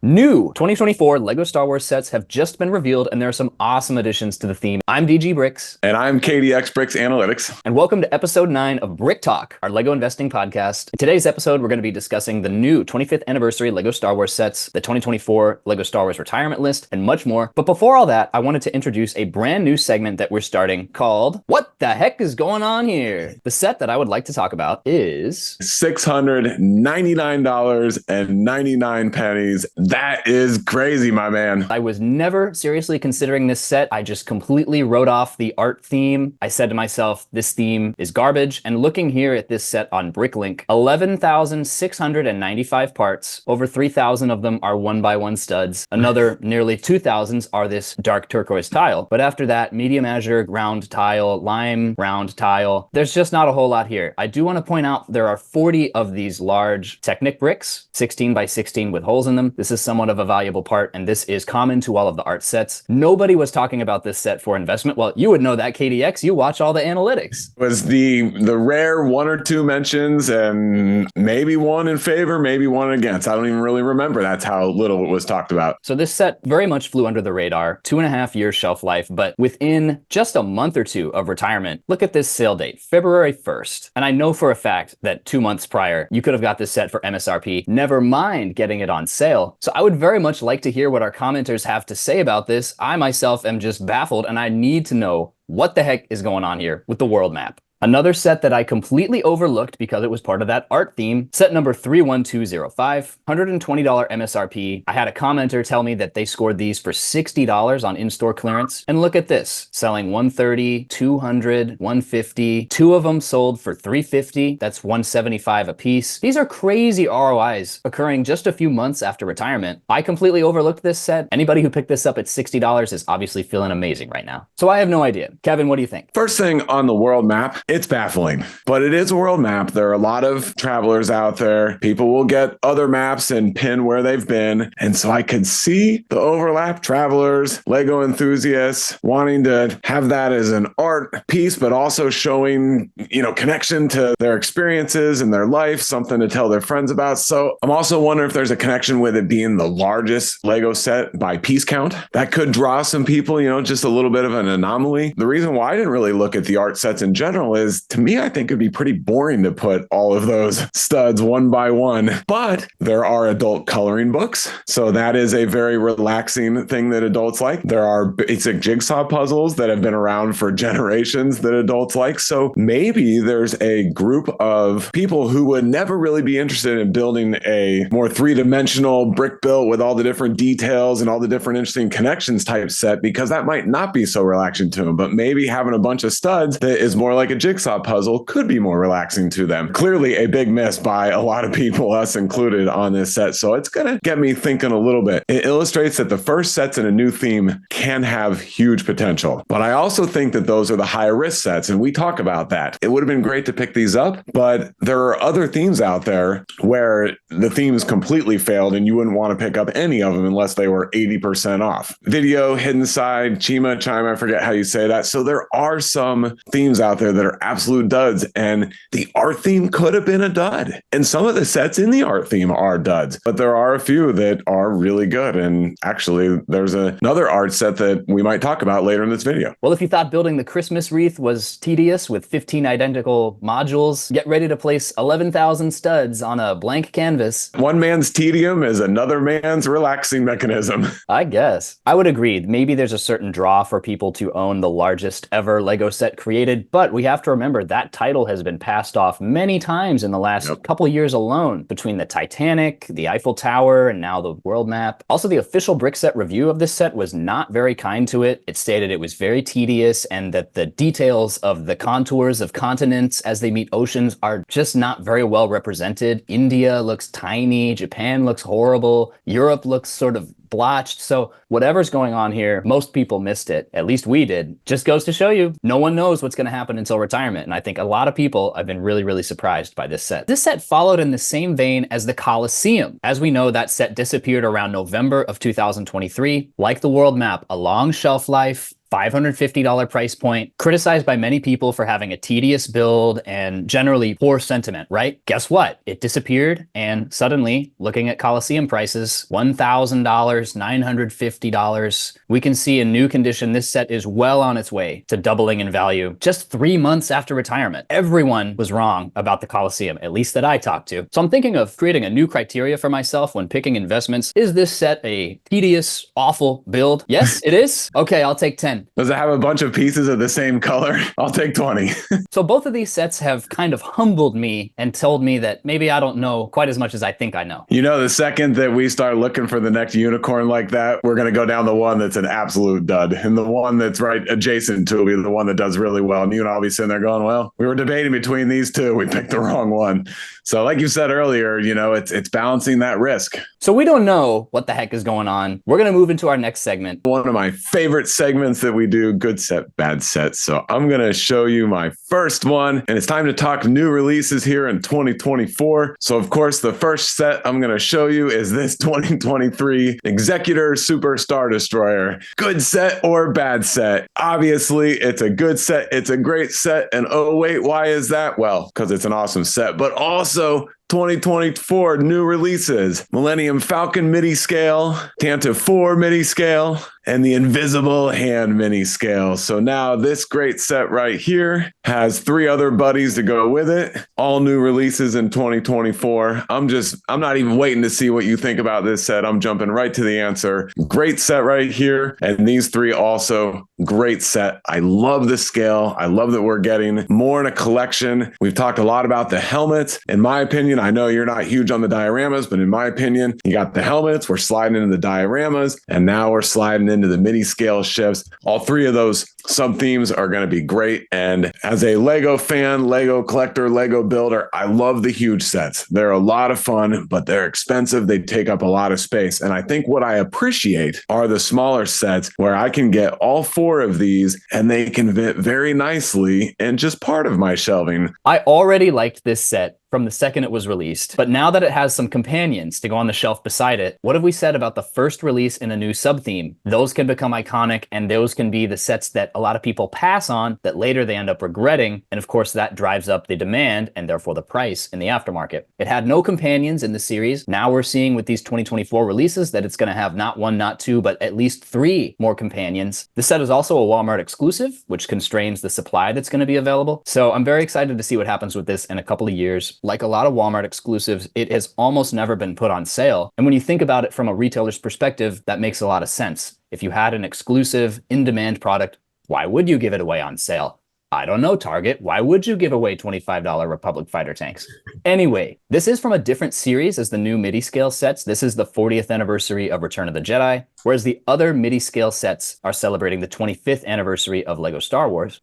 New 2024 LEGO Star Wars sets have just been revealed, and there are some awesome additions to the theme. I'm DG Bricks. And I'm KDX Bricks Analytics. And welcome to episode 9 of BrickTalk, our LEGO investing podcast. In today's episode, we're going to be discussing the new 25th anniversary LEGO Star Wars sets, the 2024 LEGO Star Wars retirement list, and much more. But before all that, I wanted to introduce a brand new segment that we're starting called What the Heck is Going On Here? The set that I would like to talk about is $699.99. That is crazy, my man. I was never seriously considering this set. I just completely wrote off the art theme. I said to myself, this theme is garbage. And looking here at this set on BrickLink, 11,695 parts. Over 3,000 of them are 1x1 studs. Another nearly 2,000 are this dark turquoise tile. But after that, medium azure round tile, lime round tile. There's just not a whole lot here. I do want to point out there are 40 of these large Technic bricks, 16 by 16 with holes in them. This is somewhat of a valuable part, and this is common to all of the art sets. Nobody was talking about this set for investment. Well, you would know that, KDX. You watch all the analytics. It was the rare one or two mentions, and maybe one in favor, maybe one against. I don't even really remember. That's how little it was talked about. So this set very much flew under the radar. 2.5 years shelf life, but within just a month or two of retirement, look at this sale date, February 1st. And I know for a fact that 2 months prior, you could have got this set for MSRP, never mind getting it on sale. So I would very much like to hear what our commenters have to say about this. I myself am just baffled, and I need to know what the heck is going on here with the world map. Another set that I completely overlooked because it was part of that art theme, set number 31205, $120 MSRP. I had a commenter tell me that they scored these for $60 on in-store clearance. And look at this, selling 130, 200, 150. Two of them sold for 350. That's 175 a piece. These are crazy ROIs occurring just a few months after retirement. I completely overlooked this set. Anybody who picked this up at $60 is obviously feeling amazing right now. So I have no idea. Kevin, what do you think? First thing on the world map, it's baffling, but it is a world map. There are a lot of travelers out there. People will get other maps and pin where they've been. And so I could see the overlap, travelers, Lego enthusiasts wanting to have that as an art piece, but also showing, connection to their experiences and their life, something to tell their friends about. So I'm also wondering if there's a connection with it being the largest Lego set by piece count. That could draw some people, just a little bit of an anomaly. The reason why I didn't really look at the art sets in general is, to me, I think it'd be pretty boring to put all of those studs one by one, but there are adult coloring books. So that is a very relaxing thing that adults like. There are basic jigsaw puzzles that have been around for generations that adults like. So maybe there's a group of people who would never really be interested in building a more three-dimensional brick built with all the different details and all the different interesting connections type set, because that might not be so relaxing to them. But maybe having a bunch of studs that is more like a jigsaw puzzle could be more relaxing to them. Clearly a big miss by a lot of people, us included, on this set. So it's going to get me thinking a little bit. It illustrates that the first sets in a new theme can have huge potential. But I also think that those are the higher risk sets, and we talk about that. It would have been great to pick these up, but there are other themes out there where the themes completely failed and you wouldn't want to pick up any of them unless they were 80% off. Video, Hidden Side, Chima, I forget how you say that. So there are some themes out there that are absolute duds, and the art theme could have been a dud. And some of the sets in the art theme are duds, but there are a few that are really good. And actually, there's another art set that we might talk about later in this video. Well, if you thought building the Christmas wreath was tedious with 15 identical modules, get ready to place 11,000 studs on a blank canvas. One man's tedium is another man's relaxing mechanism. I guess. I would agree. Maybe there's a certain draw for people to own the largest ever Lego set created, but we have to remember that title has been passed off many times in the last couple years alone, between the Titanic, the Eiffel Tower, and now the world map. Also, the official brick set review of this set was not very kind to it. It stated it was very tedious and that the details of the contours of continents as they meet oceans are just not very well represented. India looks tiny, Japan looks horrible, Europe looks sort of blotched. So whatever's going on here, most people missed it. At least we did. Just goes to show you, no one knows what's going to happen until retirement. And I think a lot of people have been really, really surprised by this set. This set followed in the same vein as the Colosseum. As we know, that set disappeared around November of 2023. Like the world map, a long shelf life, $550 price point, criticized by many people for having a tedious build and generally poor sentiment, right? Guess what? It disappeared, and suddenly, looking at Colosseum prices, $1,000, $950, we can see in new condition this set is well on its way to doubling in value just 3 months after retirement. Everyone was wrong about the Colosseum, at least that I talked to. So I'm thinking of creating a new criteria for myself when picking investments. Is this set a tedious, awful build? Yes, it is? Okay, I'll take 10. Does it have a bunch of pieces of the same color? I'll take 20. So both of these sets have kind of humbled me and told me that maybe I don't know quite as much as I think I know. You know, the second that we start looking for the next unicorn like that, we're going to go down the one that's an absolute dud. And the one that's right adjacent to will be the one that does really well. And you and I'll be sitting there going, well, we were debating between these two. We picked the wrong one. So like you said earlier, you know, it's balancing that risk. So we don't know what the heck is going on. We're going to move into our next segment. One of my favorite segments that we do, good set, bad set. So I'm going to show you my first one, and it's time to talk new releases here in 2024. So of course, the first set I'm going to show you is this 2023 Executor Super Star Destroyer. Good set or bad set? Obviously, it's a good set. It's a great set. And oh, wait, why is that? Well, because it's an awesome set, but also 2024 new releases: Millennium Falcon Midi-scale, Tantive 4 Midi-scale, and the Invisible Hand Midi-scale. So now this great set right here has 3 other buddies to go with it. All new releases in 2024. I'm not even waiting to see what you think about this set. I'm jumping right to the answer. Great set right here. And these 3 also great set. I love the scale. I love that we're getting more in a collection. We've talked a lot about the helmets. In my opinion, I know you're not huge on the dioramas, but in my opinion, you got the helmets, we're sliding into the dioramas, and now we're sliding into the midi-scale ships. All 3 of those sub-themes are going to be great. And as a Lego fan, Lego collector, Lego builder, I love the huge sets. They're a lot of fun, but they're expensive. They take up a lot of space. And I think what I appreciate are the smaller sets where I can get all 4 of these and they can fit very nicely in just part of my shelving. I already liked this set from the second it was released, but now that it has some companions to go on the shelf beside it, what have we said about the first release in a new sub-theme? Those can become iconic, and those can be the sets that a lot of people pass on that later they end up regretting, and of course that drives up the demand and therefore the price in the aftermarket. It had no companions in the series. Now we're seeing with these 2024 releases that it's going to have not 1, not 2, but at least 3 more companions. The set is also a Walmart exclusive, which constrains the supply that's going to be available. So I'm very excited to see what happens with this in a couple of years. Like a lot of Walmart exclusives, it has almost never been put on sale. And when you think about it from a retailer's perspective, that makes a lot of sense. If you had an exclusive, in-demand product, why would you give it away on sale? I don't know, Target. Why would you give away $25 Republic fighter tanks? Anyway, this is from a different series as the new Midi-scale sets. This is the 40th anniversary of Return of the Jedi, whereas the other Midi-scale sets are celebrating the 25th anniversary of Lego Star Wars.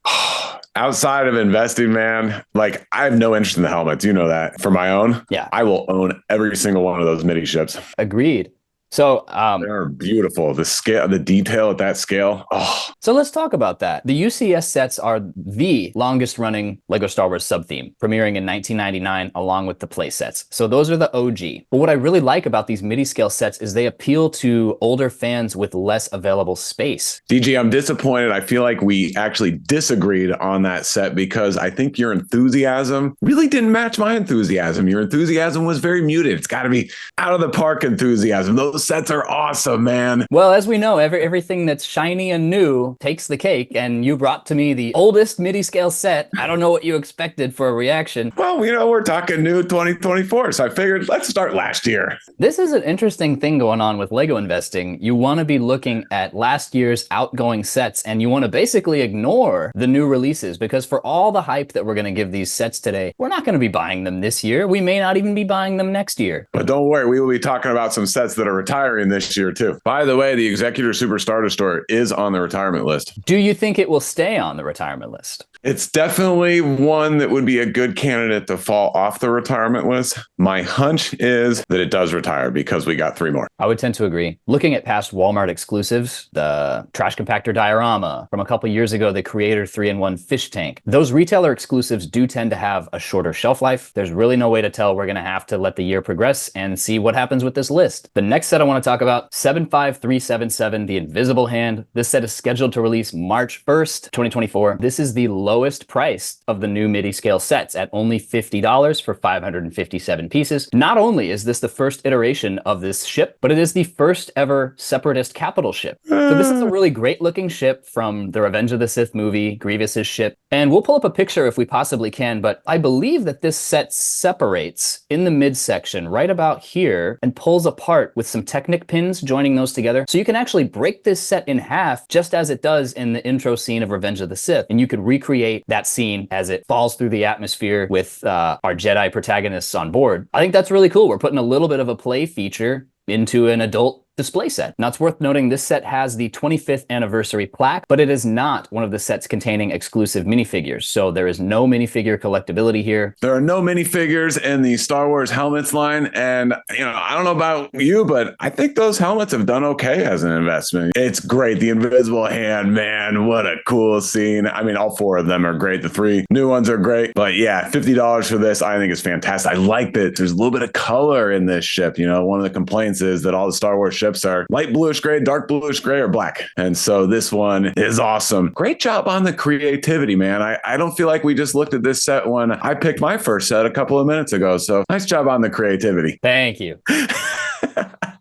Outside of investing, man, like I have no interest in the helmets. You know that. For my own, yeah, I will own every single one of those midi ships. Agreed. So they're beautiful. The scale, the detail at that scale. Oh. So let's talk about that. The UCS sets are the longest running Lego Star Wars sub-theme, premiering in 1999 along with the play sets. So those are the OG. But what I really like about these midi-scale sets is they appeal to older fans with less available space. DG, I'm disappointed. I feel like we actually disagreed on that set because I think your enthusiasm really didn't match my enthusiasm. Your enthusiasm was very muted. It's got to be out of the park enthusiasm. Those sets are awesome, man. Well, as we know, everything that's shiny and new takes the cake, and you brought to me the oldest midi-scale set. I don't know what you expected for a reaction. Well, you know, we're talking new 2024, so I figured let's start last year. This is an interesting thing going on with Lego investing. You want to be looking at last year's outgoing sets, and you want to basically ignore the new releases, because for all the hype that we're going to give these sets today, we're not going to be buying them this year. We may not even be buying them next year. But don't worry, we will be talking about some sets that are retiring this year too. By the way, the Executor Super Star Destroyer is on the retirement list. Do you think it will stay on the retirement list? It's definitely one that would be a good candidate to fall off the retirement list. My hunch is that it does retire because we got 3 more. I would tend to agree. Looking at past Walmart exclusives, the trash compactor diorama from a couple years ago, the Creator 3-in-1 fish tank, those retailer exclusives do tend to have a shorter shelf life. There's really no way to tell. We're going to have to let the year progress and see what happens with this list. The next set set I want to talk about, 75377, The Invisible Hand. This set is scheduled to release March 1st, 2024. This is the lowest price of the new Midi-scale sets at only $50 for 557 pieces. Not only is this the first iteration of this ship, but it is the first ever Separatist capital ship. So this is a really great looking ship from the Revenge of the Sith movie, Grievous's ship. And we'll pull up a picture if we possibly can, but I believe that this set separates in the midsection right about here and pulls apart with some Technic pins joining those together. So you can actually break this set in half just as it does in the intro scene of Revenge of the Sith. And you could recreate that scene as it falls through the atmosphere with our Jedi protagonists on board. I think that's really cool. We're putting a little bit of a play feature into an adult display set. Now, it's worth noting this set has the 25th anniversary plaque, but it is not one of the sets containing exclusive minifigures. So there is no minifigure collectability here. There are no minifigures in the Star Wars helmets line. And, I don't know about you, but I think those helmets have done okay as an investment. It's great. The Invisible Hand, man, what a cool scene. I mean, all four of them are great. The three new ones are great. But yeah, $50 for this, I think is fantastic. I like that there's a little bit of color in this ship. One of the complaints is that all the Star Wars ships are light bluish gray, dark bluish gray, or black. And so this one is awesome. Great job on the creativity, man. I don't feel like we just looked at this set when I picked my first set a couple of minutes ago. So nice job on the creativity. Thank you.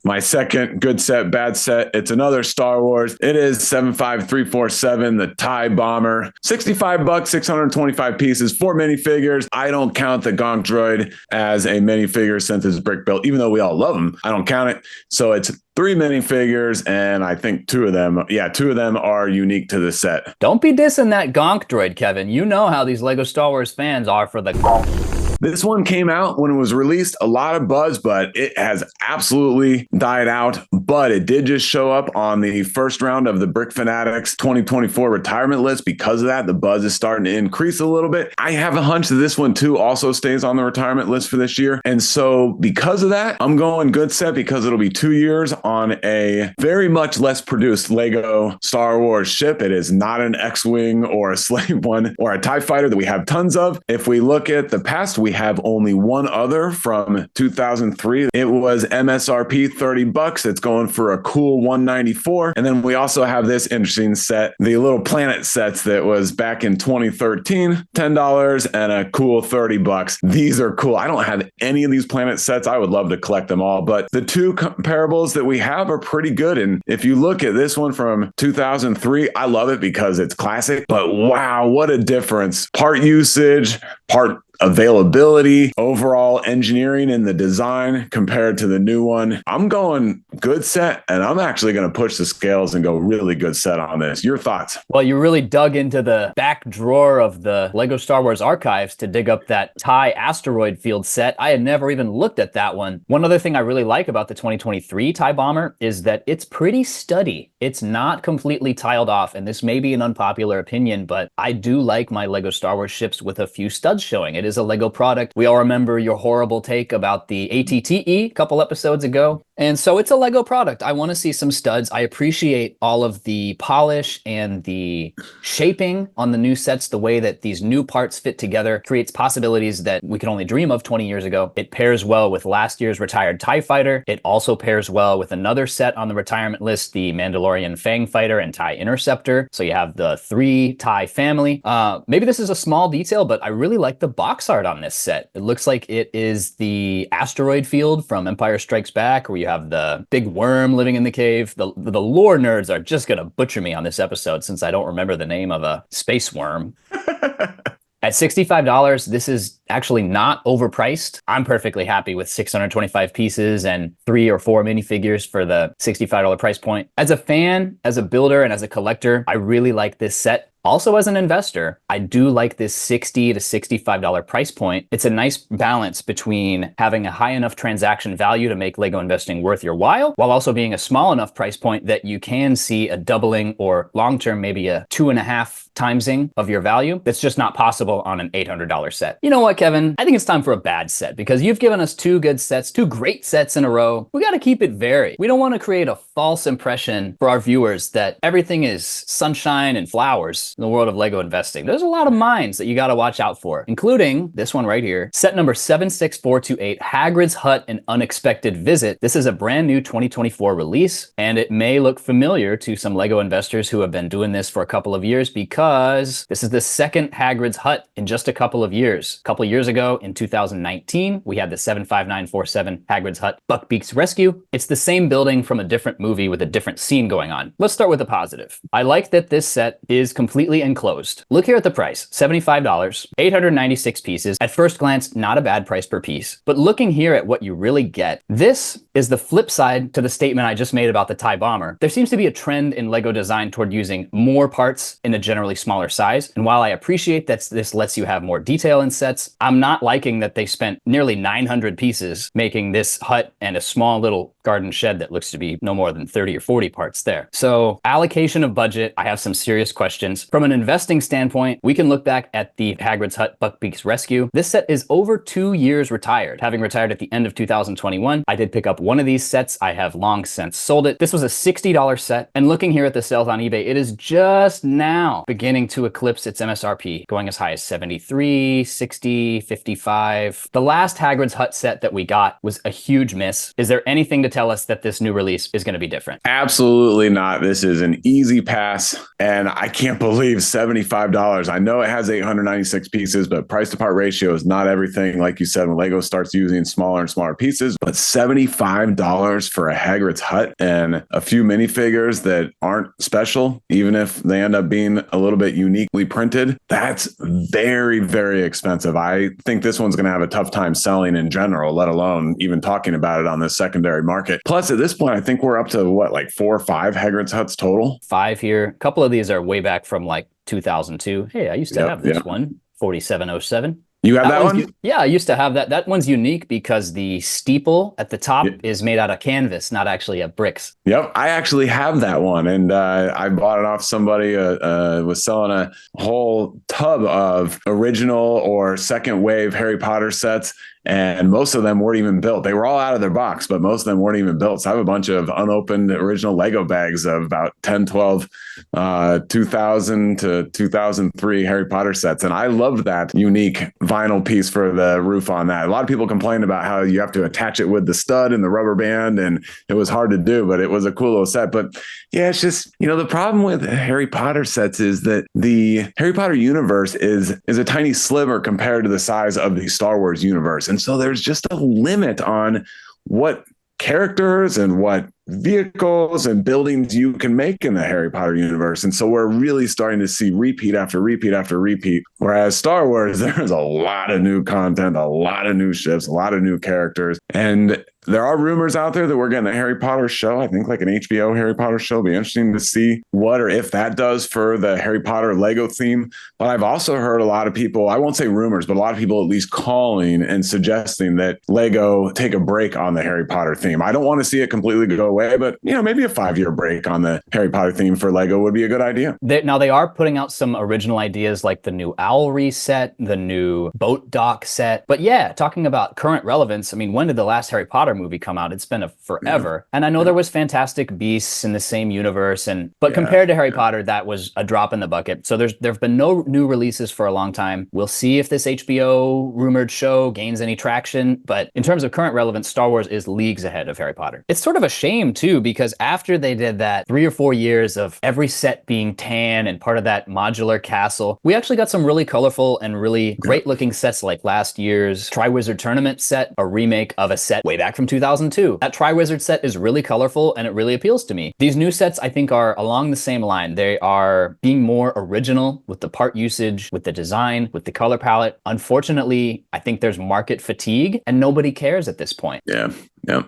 My second good set, bad set, it's another Star Wars. It is 75347, the TIE Bomber. $65, 625 pieces, 4 minifigures. I don't count the Gonk Droid as a minifigure since it's brick built, even though we all love them. I don't count it. So it's 3 minifigures, and I think 2 of them are unique to the set. Don't be dissing that Gonk Droid, Kevin. You know how these LEGO Star Wars fans are for the Gonk. This one came out when it was released, a lot of buzz, but it has absolutely died out. But it did just show up on the first round of the Brick Fanatics 2024 retirement list. Because of that, the buzz is starting to increase a little bit. I have a hunch that this one too also stays on the retirement list for this year. And so because of that, I'm going good set because it'll be 2 years on a very much less produced LEGO Star Wars ship. It is not an X-Wing or a Slave One or a TIE Fighter that we have tons of. If we look at the past, we have only one other from 2003. It was MSRP $30. It's going for a cool $194. And then we also have this interesting set, the little planet sets that was back in 2013, $10 and a cool $30. These are cool. I don't have any of these planet sets. I would love to collect them all, but the 2 comparables that we have are pretty good. And if you look at this one from 2003, I love it because it's classic, but wow, what a difference. Part usage, part availability, overall engineering in the design compared to the new one. I'm going good set, and I'm actually going to push the scales and go really good set on this. Your thoughts? Well, you really dug into the back drawer of the LEGO Star Wars archives to dig up that TIE asteroid field set. I had never even looked at that one. One other thing I really like about the 2023 TIE Bomber is that it's pretty sturdy. It's not completely tiled off, and this may be an unpopular opinion, but I do like my LEGO Star Wars ships with a few studs showing. It is a LEGO product. We all remember your horrible take about the AT-AT a couple episodes ago. And so it's a LEGO product. I want to see some studs. I appreciate all of the polish and the shaping on the new sets. The way that these new parts fit together creates possibilities that we could only dream of 20 years ago. It pairs well with last year's retired TIE Fighter. It also pairs well with another set on the retirement list, the Mandalorian Fang Fighter and TIE Interceptor. So you have the 3 TIE family. Maybe this is a small detail, but I really like the box art on this set. It looks like it is the asteroid field from Empire Strikes Back, where you have the big worm living in the cave. The lore nerds are just gonna butcher me on this episode since I don't remember the name of a space worm. At $65, this is actually not overpriced. I'm perfectly happy with 625 pieces and 3 or 4 minifigures for the $65 price point. As a fan, as a builder, and as a collector, I really like this set. Also, as an investor, I do like this $60 to $65 price point. It's a nice balance between having a high enough transaction value to make LEGO investing worth your while, while also being a small enough price point that you can see a doubling or long-term, maybe a 2.5 timesing of your value. That's just not possible on an $800 set. You know what, Kevin? I think it's time for a bad set because you've given us 2 good sets, 2 great sets in a row. We got to keep it varied. We don't want to create a false impression for our viewers that everything is sunshine and flowers. in the world of Lego investing, there's a lot of mines that you got to watch out for, including this one right here, set number 76428, Hagrid's Hut, An Unexpected Visit. This is a brand new 2024 release, and it may look familiar to some Lego investors who have been doing this for a couple of years because this is the second Hagrid's Hut in just a couple of years. A couple years ago in 2019, we had the 75947 Hagrid's Hut Buckbeak's Rescue. It's the same building from a different movie with a different scene going on. Let's start with the positive. I like that this set is completely enclosed. Look here at the price, $75, 896 pieces. At first glance, not a bad price per piece. But looking here at what you really get, this is the flip side to the statement I just made about the TIE Bomber. There seems to be a trend in Lego design toward using more parts in a generally smaller size. And while I appreciate that this lets you have more detail in sets, I'm not liking that they spent nearly 900 pieces making this hut and a small little garden shed that looks to be no more than 30 or 40 parts there. So allocation of budget, I have some serious questions. From an investing standpoint, we can look back at the Hagrid's Hut Buckbeak's Rescue. This set is over 2 years retired. Having retired at the end of 2021, I did pick up one of these sets. I have long since sold it. This was a $60 set, and looking here at the sales on eBay, it is just now beginning to eclipse its MSRP, going as high as 73, 60, 55. The last Hagrid's Hut set that we got was a huge miss. Is there anything to tell us that this new release is going to be different? Absolutely not. This is an easy pass, and I can't believe $75. I know it has 896 pieces, but price to part ratio is not everything. Like you said, when Lego starts using smaller and smaller pieces, but $75 for a Hagrid's Hut and a few minifigures that aren't special, even if they end up being a little bit uniquely printed, that's very, very expensive. I think this one's going to have a tough time selling in general, let alone even talking about it on the secondary market. Plus, at this point, I think we're up to what, like 4 or 5 Hagrid's Huts total? 5 here. A couple of these are way back from like 2002. Hey, I used to have this one, 4707. You have that one? Yeah, I used to have that. That one's unique because the steeple at the top is made out of canvas, not actually of bricks. Yep, I actually have that one, and I bought it off somebody was selling a whole tub of original or second wave Harry Potter sets, and most of them weren't even built. They were all out of their box, but most of them weren't even built. So I have a bunch of unopened original Lego bags of about 10, 12, 2000 to 2003 Harry Potter sets. And I loved that unique vinyl piece for the roof on that. A lot of people complain about how you have to attach it with the stud and the rubber band, and it was hard to do, but it was a cool little set. But yeah, it's just, the problem with Harry Potter sets is that the Harry Potter universe is a tiny sliver compared to the size of the Star Wars universe. And so there's just a limit on what characters and what vehicles and buildings you can make in the Harry Potter universe. And so we're really starting to see repeat after repeat after repeat. Whereas Star Wars, there's a lot of new content, a lot of new ships, a lot of new characters. And there are rumors out there that we're getting a Harry Potter show. I think like an HBO Harry Potter show. It'll be interesting to see what or if that does for the Harry Potter Lego theme. But I've also heard a lot of people, I won't say rumors, but a lot of people at least calling and suggesting that Lego take a break on the Harry Potter theme. I don't want to see it completely go away, but maybe a 5-year break on the Harry Potter theme for Lego would be a good idea. Now they are putting out some original ideas like the new Owlry set, the new boat dock set. But yeah, talking about current relevance, I mean, when did the last Harry Potter movie come out? It's been a forever. And I know there was Fantastic Beasts in the same universe, but compared to Harry Potter, that was a drop in the bucket. So there've been no new releases for a long time. We'll see if this HBO rumored show gains any traction. But in terms of current relevance, Star Wars is leagues ahead of Harry Potter. It's sort of a shame too, because after they did that 3 or 4 years of every set being tan and part of that modular castle, we actually got some really colorful and really great looking sets like last year's Triwizard Tournament set, a remake of a set way back from 2002. That Triwizard set is really colorful and it really appeals to me. These new sets I think are along the same line. They are being more original with the part usage, with the design, with the color palette. Unfortunately, I think there's market fatigue and nobody cares at this point. Yeah. All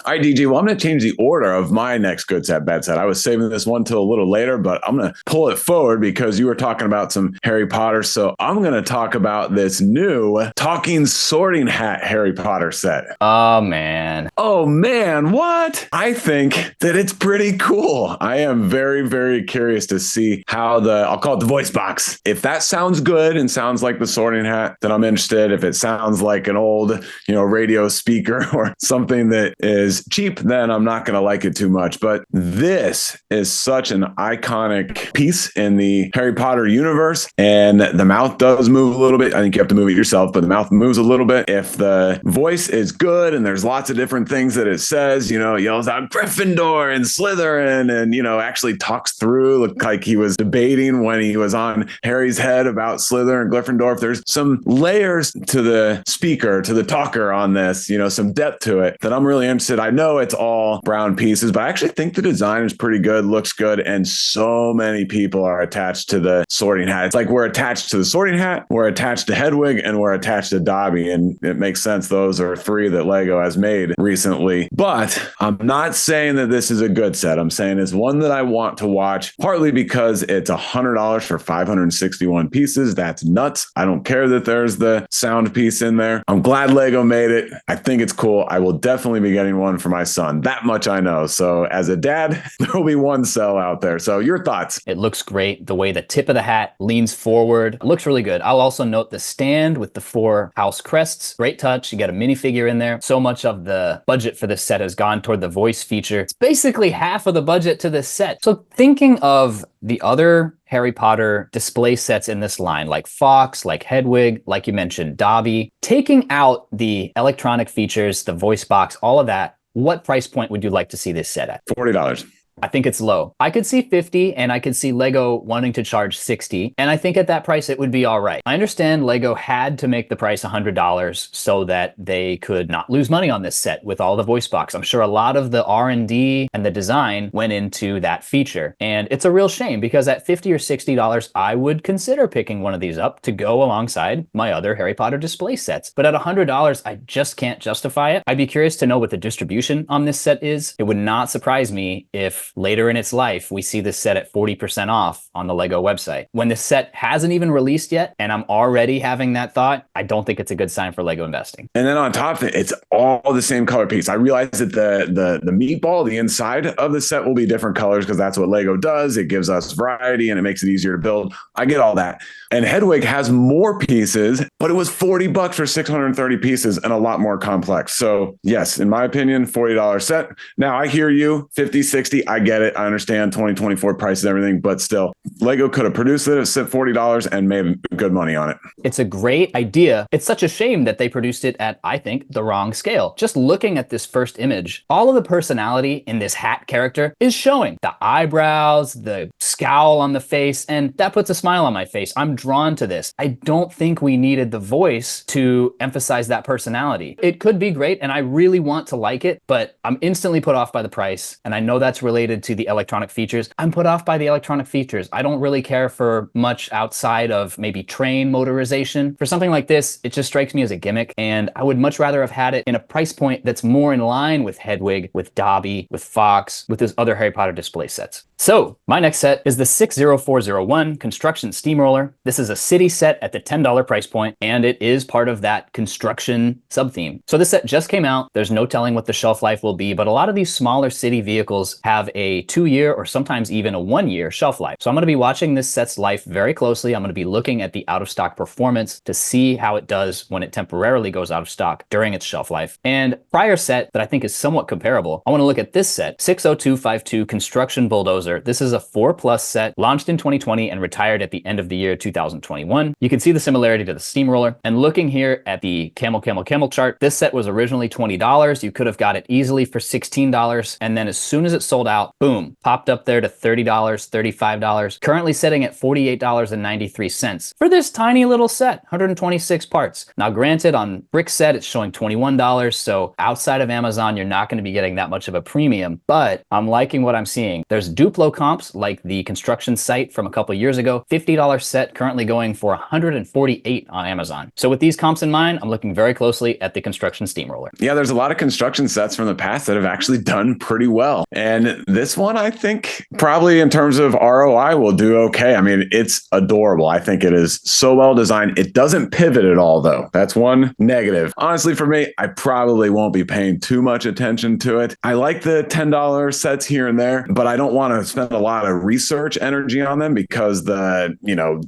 right, DG. Well, I'm going to change the order of my next good set, bad set. I was saving this one till a little later, but I'm going to pull it forward because you were talking about some Harry Potter. So I'm going to talk about this new talking sorting hat Harry Potter set. Oh, man. What? I think that it's pretty cool. I am very, very curious to see how I'll call it the voice box. If that sounds good and sounds like the sorting hat, then I'm interested. If it sounds like an old, radio speaker or something that is cheap, then I'm not going to like it too much. But this is such an iconic piece in the Harry Potter universe. And the mouth does move a little bit. I think you have to move it yourself, but the mouth moves a little bit. If the voice is good and there's lots of different things that it says, you know, it yells out Gryffindor and Slytherin and, you know, actually talks through, looked like he was debating when he was on Harry's head about Slytherin and Gryffindor. If there's some layers to the speaker, to the talker on this, you know, some depth to it that I'm really interested. I know it's all brown pieces, but I actually think the design is pretty good, looks good, and so many people are attached to the sorting hat. It's like we're attached to the sorting hat, we're attached to Hedwig, and we're attached to Dobby, and it makes sense. Those are three that Lego has made recently. But I'm not saying that this is a good set. I'm saying it's one that I want to watch, partly because it's $100 for 561 pieces. That's nuts. I don't care that there's the sound piece in there. I'm glad Lego made it. I think it's cool. I will definitely be getting one for my son. That much I know. So as a dad, there will be one cell out there. So your thoughts? It looks great. The way the tip of the hat leans forward, it looks really good. I'll also note the stand with the 4 house crests. Great touch. You got a minifigure in there. So much of the budget for this set has gone toward the voice feature. It's basically half of the budget to this set. So thinking of the other Harry Potter display sets in this line, like Fawkes, like Hedwig, like you mentioned, Dobby, taking out the electronic features, the voice box, all of that, what price point would you like to see this set at? $40. I think it's low. I could see 50 and I could see Lego wanting to charge 60. And I think at that price, it would be all right. I understand Lego had to make the price $100 so that they could not lose money on this set with all the voice box. I'm sure a lot of the R&D and the design went into that feature. And it's a real shame because at $50 or $60, I would consider picking one of these up to go alongside my other Harry Potter display sets. But at $100, I just can't justify it. I'd be curious to know what the distribution on this set is. It would not surprise me if later in its life, we see this set at 40% off on the Lego website. When this set hasn't even released yet, and I'm already having that thought, I don't think it's a good sign for Lego investing. And then on top of it, it's all the same color piece. I realize that the meatball, the inside of the set will be different colors because that's what Lego does. It gives us variety and it makes it easier to build. I get all that. And Hedwig has more pieces, but it was $40 for 630 pieces and a lot more complex. So yes, in my opinion, $40 set. Now I hear you, 50, 60. I get it. I understand 2024 prices and everything, but still, Lego could have produced it at $40 and made good money on it. It's a great idea. It's such a shame that they produced it at, I think, the wrong scale. Just looking at this first image, all of the personality in this hat character is showing. The eyebrows, the scowl on the face, and that puts a smile on my face. I'm drawn to this. I don't think we needed the voice to emphasize that personality. It could be great, and I really want to like it, but I'm instantly put off by the price, and I know that's related to the electronic features. I'm put off by the electronic features. I don't really care for much outside of maybe train motorization. For something like this, it just strikes me as a gimmick, and I would much rather have had it in a price point that's more in line with Hedwig, with Dobby, with Fawkes, with those other Harry Potter display sets. So my next set is the 60401 Construction Steamroller. This is a city set at the $10 price point, and it is part of that construction subtheme. So this set just came out. There's no telling what the shelf life will be, but a lot of these smaller city vehicles have a 2-year or sometimes even a 1-year shelf life. So I'm going to be watching this set's life very closely. I'm going to be looking at the out of stock performance to see how it does when it temporarily goes out of stock during its shelf life. And prior set that I think is somewhat comparable, I want to look at this set, 60252 Construction Bulldozer. This is a 4+ set, launched in 2020 and retired at the end of the year 2021. You can see the similarity to the Steamroller. And looking here at the camel chart, this set was originally $20. You could have got it easily for $16. And then as soon as it sold out, boom, popped up there to $30, $35, currently sitting at $48.93 for this tiny little set, 126 parts. Now granted, on BrickSet, it's showing $21, so outside of Amazon, you're not going to be getting that much of a premium, but I'm liking what I'm seeing. There's Duplo comps, like the construction site from a couple years ago, $50 set, currently going for $148 on Amazon. So with these comps in mind, I'm looking very closely at the Construction Steamroller. Yeah, there's a lot of construction sets from the past that have actually done pretty well. And this one, I think, probably in terms of ROI will do okay. I mean, it's adorable. I think it is so well designed. It doesn't pivot at all, though. That's one negative. Honestly, for me, I probably won't be paying too much attention to it. I like the $10 sets here and there, but I don't want to to spend a lot of research energy on them because the,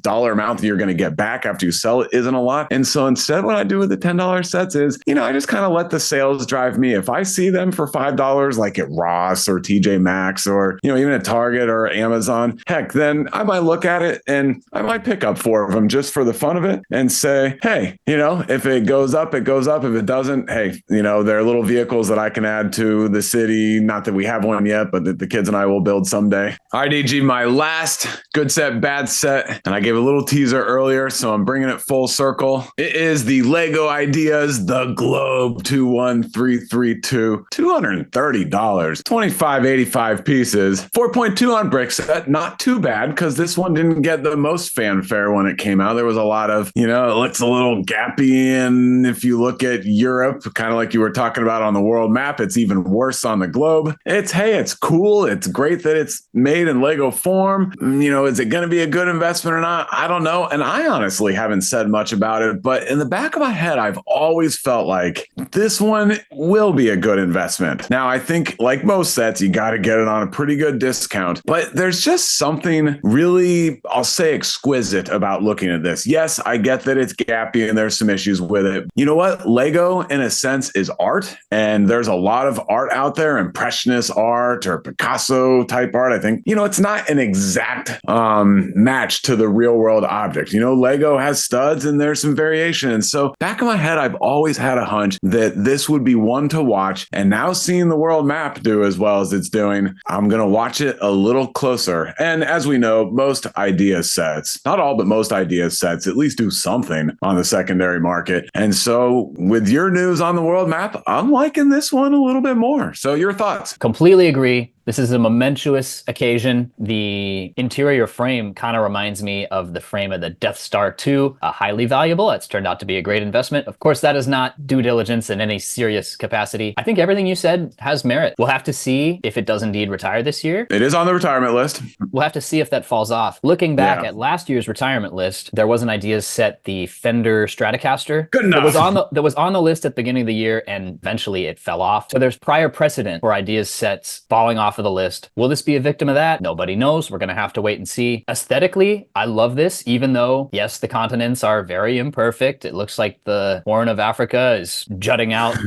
dollar amount that you're going to get back after you sell it isn't a lot. And so instead, what I do with the $10 sets is, I just kind of let the sales drive me. If I see them for $5, like at Ross or TJ Maxx or, even at Target or Amazon, heck, then I might look at it and I might pick up 4 of them just for the fun of it and say, hey, if it goes up, it goes up. If it doesn't, hey, they're little vehicles that I can add to the city. Not that we have one yet, but that the kids and I will build someday. All right, DG, my last good set, bad set. And I gave a little teaser earlier, so I'm bringing it full circle. It is the Lego Ideas, the Globe 21332, $230, 2585 pieces, 4.2 on BrickSet. Not too bad because this one didn't get the most fanfare when it came out. There was a lot of, it looks a little gappy. And if you look at Europe, kind of like you were talking about on the world map, it's even worse on the globe. It's cool. It's great that it's made in Lego form. Is it going to be a good investment or not? I don't know. And I honestly haven't said much about it, but in the back of my head, I've always felt like this one will be a good investment. Now, I think like most sets, you got to get it on a pretty good discount, but there's just something really, I'll say, exquisite about looking at this. Yes, I get that it's gappy and there's some issues with it. You know what? Lego, in a sense, is art, and there's a lot of art out there, impressionist art or Picasso type art. I think, it's not an exact match to the real world object. Lego has studs and there's some variation. And so back in my head, I've always had a hunch that this would be one to watch. And now seeing the world map do as well as it's doing, I'm going to watch it a little closer. And as we know, most idea sets, not all, but most idea sets at least do something on the secondary market. And so with your news on the world map, I'm liking this one a little bit more. So your thoughts? Completely agree. This is a momentous occasion. The interior frame kind of reminds me of the frame of the Death Star 2, highly valuable. It's turned out to be a great investment. Of course, that is not due diligence in any serious capacity. I think everything you said has merit. We'll have to see if it does indeed retire this year. It is on the retirement list. We'll have to see if that falls off. Looking back at last year's retirement list, there was an Ideas set, the Fender Stratocaster. Good enough. That was on the list at the beginning of the year, and eventually it fell off. So there's prior precedent for Ideas sets falling off of the list. Will this be a victim of that? Nobody knows. We're going to have to wait and see. Aesthetically, I love this, even though, yes, the continents are very imperfect. It looks like the Horn of Africa is jutting out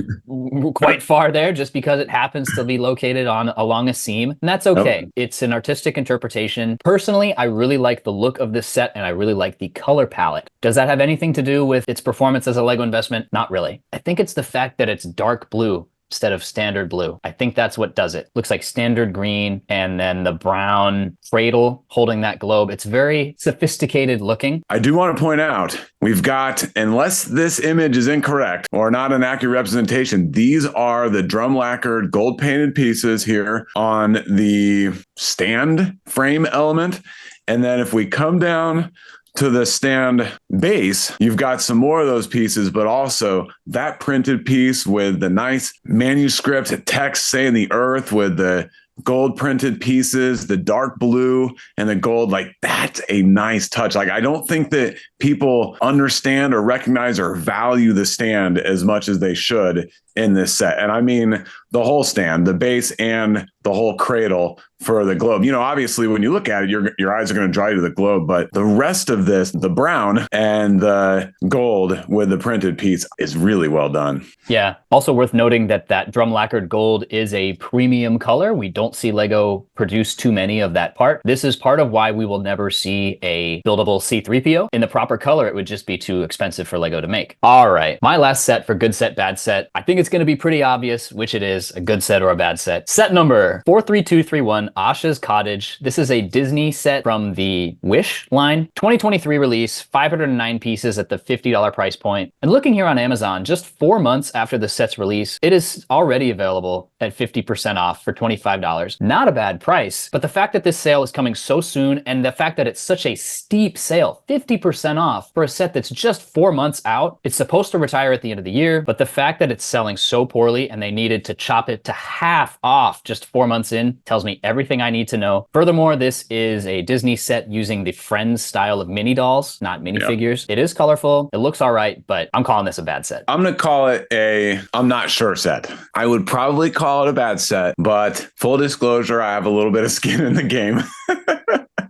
quite far there just because it happens to be located along a seam. And that's okay. Nope. It's an artistic interpretation. Personally, I really like the look of this set and I really like the color palette. Does that have anything to do with its performance as a Lego investment? Not really. I think it's the fact that it's dark blue instead of standard blue. I think that's what does it. Looks like standard green and then the brown cradle holding that globe. It's very sophisticated looking. I do want to point out, we've got, unless this image is incorrect or not an accurate representation, these are the drum lacquered gold painted pieces here on the stand frame element. And then if we come down to the stand base, you've got some more of those pieces, but also that printed piece with the nice manuscript text saying the earth with the gold printed pieces, the dark blue and the gold, like that's a nice touch. Like, I don't think that people understand or recognize or value the stand as much as they should in this set. And I mean, the whole stand, the base and the whole cradle for the globe. Obviously when you look at it, your eyes are going to draw you to the globe, but the rest of this, the brown and the gold with the printed piece is really well done. Yeah. Also worth noting that drum lacquered gold is a premium color. We don't see Lego produce too many of that part. This is part of why we will never see a buildable C-3PO in the proper color. It would just be too expensive for Lego to make. All right. My last set for good set, bad set. I think it's going to be pretty obvious which it is, a good set or a bad set. Set number 43231, Asha's Cottage. This is a Disney set from the Wish line. 2023 release, 509 pieces at the $50 price point. And looking here on Amazon, just 4 months after the set's release, it is already available at 50% off for $25. Not a bad price, but the fact that this sale is coming so soon and the fact that it's such a steep sale, 50% off for a set that's just 4 months out. It's supposed to retire at the end of the year, but the fact that it's selling so poorly and they needed to chop it to half off just 4 months in tells me everything I need to know. Furthermore, this is a Disney set using the Friends style of mini dolls, not minifigures. It is colorful. It looks all right, but I'm calling this a bad set. I'm going to call it a I'm not sure set. I would probably call call it a bad set, but full disclosure, I have a little bit of skin in the game.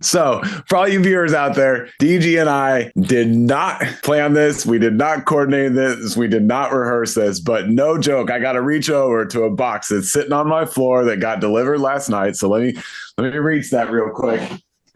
So for all you viewers out there, DG and I did not plan this. We did not coordinate this. We did not rehearse this, but no joke. I got to reach over to a box that's sitting on my floor that got delivered last night. So let me reach that real quick.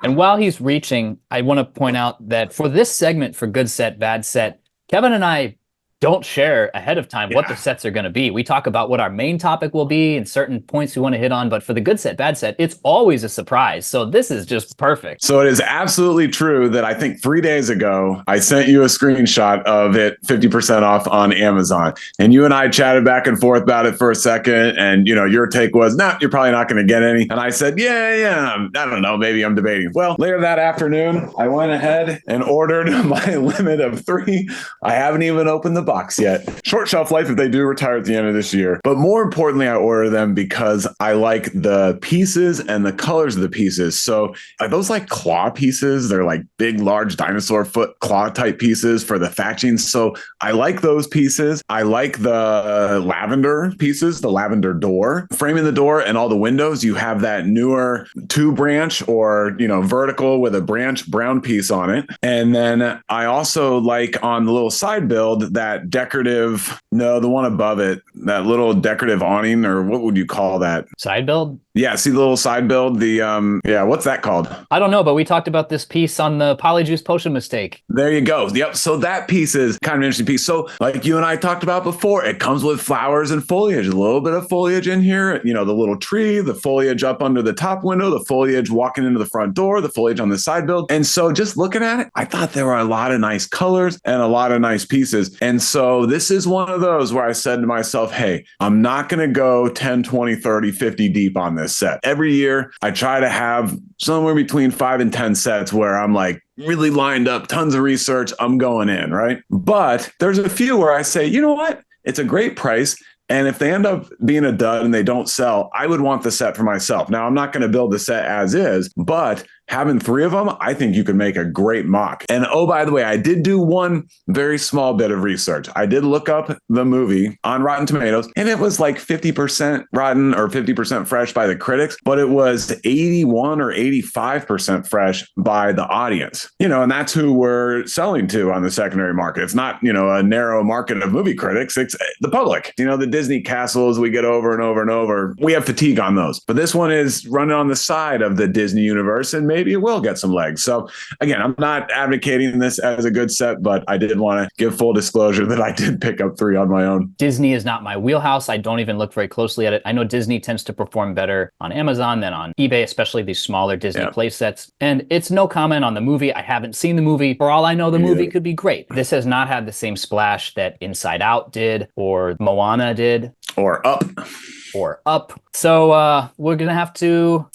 And while he's reaching, I want to point out that for this segment, for Good Set, Bad Set, Kevin and I don't share ahead of time what the sets are going to be. We talk about what our main topic will be and certain points we want to hit on, but for the Good Set, Bad Set, it's always a surprise. So this is just perfect. So it is absolutely true that I think 3 days ago, I sent you a screenshot of it 50% off on Amazon. And you and I chatted back and forth about it for a second. And, your take was, nah, you're probably not going to get any. And I said, yeah, I don't know, maybe I'm debating. Well, later that afternoon, I went ahead and ordered my limit of 3. I haven't even opened the box yet. Short shelf life if they do retire at the end of this year. But more importantly, I order them because I like the pieces and the colors of the pieces. So are those like claw pieces? They're like big, large dinosaur foot claw type pieces for the thatching. So I like those pieces. I like the lavender pieces, the lavender door. Framing the door and all the windows, you have that newer 2-branch or, vertical with a branch brown piece on it. And then I also like on the little side build that the one above it, that little decorative awning, or what would you call that? Side build? Yeah, see the little side build? What's that called? I don't know, but we talked about this piece on the Polyjuice Potion mistake. There you go. Yep. So that piece is kind of an interesting piece. So like you and I talked about before, it comes with flowers and foliage, a little bit of foliage in here, the little tree, the foliage up under the top window, the foliage walking into the front door, the foliage on the side build. And so just looking at it, I thought there were a lot of nice colors and a lot of nice pieces. And so this is one of those where I said to myself, hey, I'm not going to go 10, 20, 30, 50 deep on this set. Every year, I try to have somewhere between 5 and 10 sets where I'm like really lined up, tons of research, I'm going in, right? But there's a few where I say, you know what? It's a great price. And if they end up being a dud and they don't sell, I would want the set for myself. Now, I'm not going to build the set as is, but having 3 of them, I think you could make a great mock. And oh, by the way, I did do one very small bit of research. I did look up the movie on Rotten Tomatoes, and it was like 50% rotten or 50% fresh by the critics, but it was 81 or 85% fresh by the audience. And that's who we're selling to on the secondary market. It's not, a narrow market of movie critics. It's the public. The Disney castles we get over and over and over. We have fatigue on those. But this one is running on the side of the Disney universe, and maybe it will get some legs. So again, I'm not advocating this as a good set, but I did want to give full disclosure that I did pick up 3 on my own. Disney is not my wheelhouse. I don't even look very closely at it. I know Disney tends to perform better on Amazon than on eBay, especially these smaller Disney play sets. And it's no comment on the movie. I haven't seen the movie. For all I know, the movie could be great. This has not had the same splash that Inside Out did or Moana did. Or Up. So we're going to have to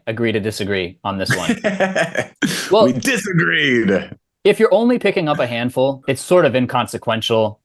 agree to disagree on this one. Well, we disagreed. If you're only picking up a handful, it's sort of inconsequential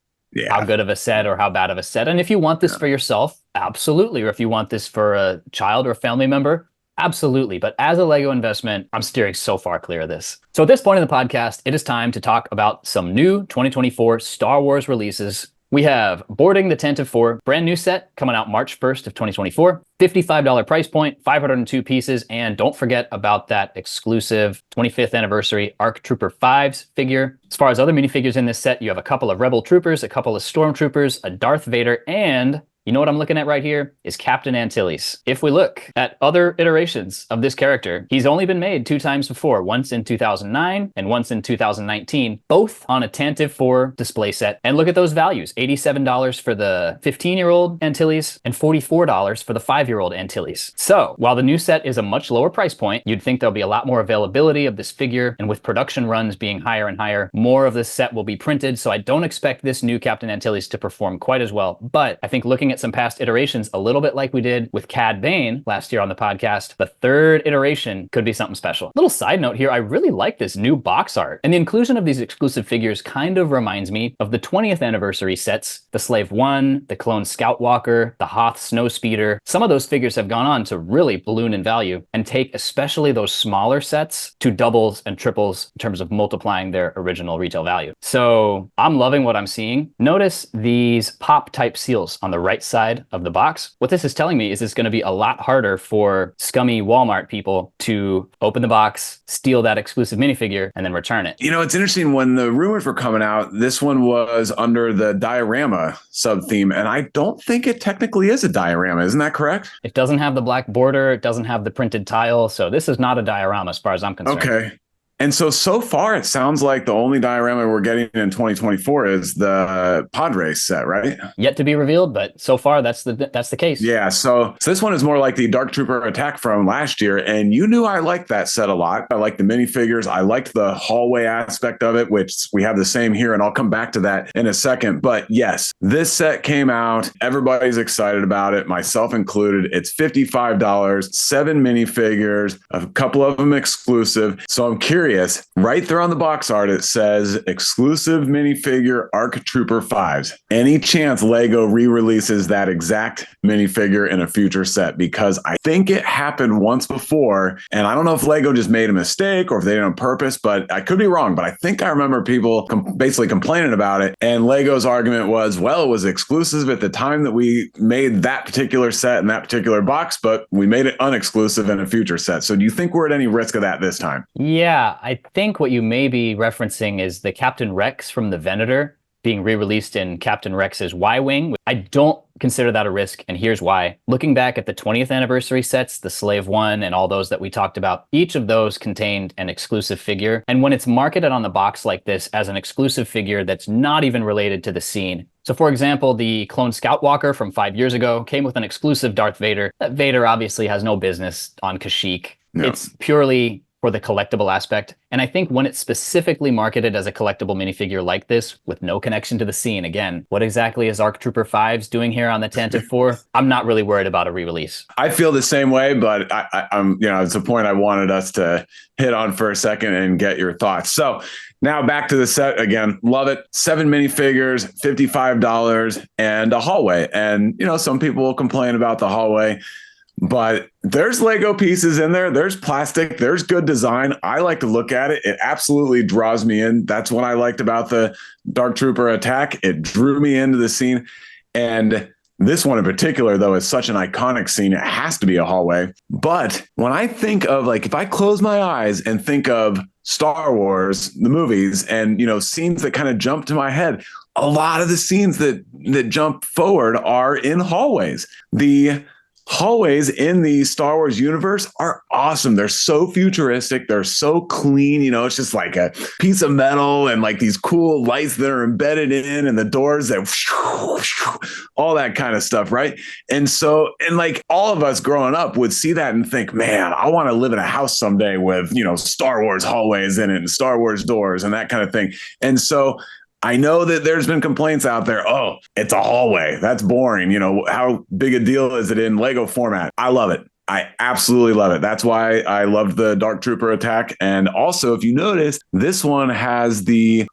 how good of a set or how bad of a set. And if you want this for yourself, absolutely. Or if you want this for a child or a family member, absolutely. But as a Lego investment, I'm steering so far clear of this. So at this point in the podcast, it is time to talk about some new 2024 Star Wars releases. We have Boarding the Tent of Four, brand new set coming out March 1st of 2024, $55 price point, 502 pieces, and don't forget about that exclusive 25th anniversary ARC Trooper 5s figure. As far as other minifigures in this set, you have a couple of Rebel Troopers, a couple of Stormtroopers, a Darth Vader, and you know what I'm looking at right here is Captain Antilles. If we look at other iterations of this character, he's only been made 2 times before, once in 2009 and once in 2019, both on a Tantive 4 display set. And look at those values, $87 for the 15-year-old Antilles and $44 for the 5-year-old Antilles. So while the new set is a much lower price point, you'd think there'll be a lot more availability of this figure, and with production runs being higher and higher, more of this set will be printed. So I don't expect this new Captain Antilles to perform quite as well, but I think looking at some past iterations, a little bit like we did with Cad Bane last year on the podcast, the 3rd iteration could be something special. Little side note here, I really like this new box art, and the inclusion of these exclusive figures kind of reminds me of the 20th anniversary sets, the Slave One, the Clone Scout Walker, the Hoth Snowspeeder. Some of those figures have gone on to really balloon in value and take especially those smaller sets to doubles and triples in terms of multiplying their original retail value. So I'm loving what I'm seeing. Notice these pop type seals on the right right side of the box. What this is telling me is it's going to be a lot harder for scummy Walmart people to open the box, steal that exclusive minifigure, and then return it. You know, it's interesting. When the rumors were coming out, this one was under the diorama sub-theme, and I don't think it technically is a diorama. Isn't that correct? It doesn't have the black border. It doesn't have the printed tile. So this is not a diorama as far as I'm concerned. Okay. And so far, it sounds like the only diorama we're getting in 2024 is the pod race set, right? Yet to be revealed, but so far that's the case. Yeah, so this one is more like the Dark Trooper attack from last year, and you knew I liked that set a lot. I liked the minifigures. I liked the hallway aspect of it, which we have the same here, and I'll come back to that in a second. But yes, this set came out. Everybody's excited about it, myself included. It's $55, 7 minifigures, a couple of them exclusive. So I'm curious. Right there on the box art, it says exclusive minifigure ARC Trooper 5s. Any chance Lego re-releases that exact minifigure in a future set? Because I think it happened once before, and I don't know if Lego just made a mistake or if they did it on purpose, but I could be wrong. But I think I remember people basically complaining about it, and Lego's argument was, well, it was exclusive at the time that we made that particular set in that particular box, but we made it unexclusive in a future set. So do you think we're at any risk of that this time? Yeah, I think what you may be referencing is the Captain Rex from the Venator being re-released in Captain Rex's Y-Wing. I don't consider that a risk, and here's why. Looking back at the 20th anniversary sets, the Slave One and all those that we talked about, each of those contained an exclusive figure. And when it's marketed on the box like this as an exclusive figure that's not even related to the scene. So for example, the Clone Scout Walker from 5 years ago came with an exclusive Darth Vader. That Vader obviously has no business on Kashyyyk. No. It's purely for the collectible aspect. And I think when it's specifically marketed as a collectible minifigure like this, with no connection to the scene, again, what exactly is ARC Trooper 5s doing here on the Tantive 4? I'm not really worried about a re-release. I feel the same way, but I'm, it's a point I wanted us to hit on for a second and get your thoughts. So now back to the set again. Love it. 7 minifigures, $55, and a hallway. And, some people will complain about the hallway, but there's Lego pieces in there. There's plastic. There's good design. I like to look at it. It absolutely draws me in. That's what I liked about the Dark Trooper attack. It drew me into the scene. And this one in particular, though, is such an iconic scene. It has to be a hallway. But when I think of, if I close my eyes and think of Star Wars, the movies, and, scenes that kind of jump to my head, a lot of the scenes that jump forward are in hallways. The hallways in the Star Wars universe are awesome. They're so futuristic. They're so clean. It's just like a piece of metal and like these cool lights that are embedded in and the doors that all that kind of stuff. Right. And like all of us growing up would see that and think, man, I want to live in a house someday with, Star Wars hallways in it and Star Wars doors and that kind of thing. And so I know that there's been complaints out there. Oh, it's a hallway. That's boring. How big a deal is it in Lego format? I love it. I absolutely love it. That's why I loved the Dark Trooper attack. And also, if you notice, this one has the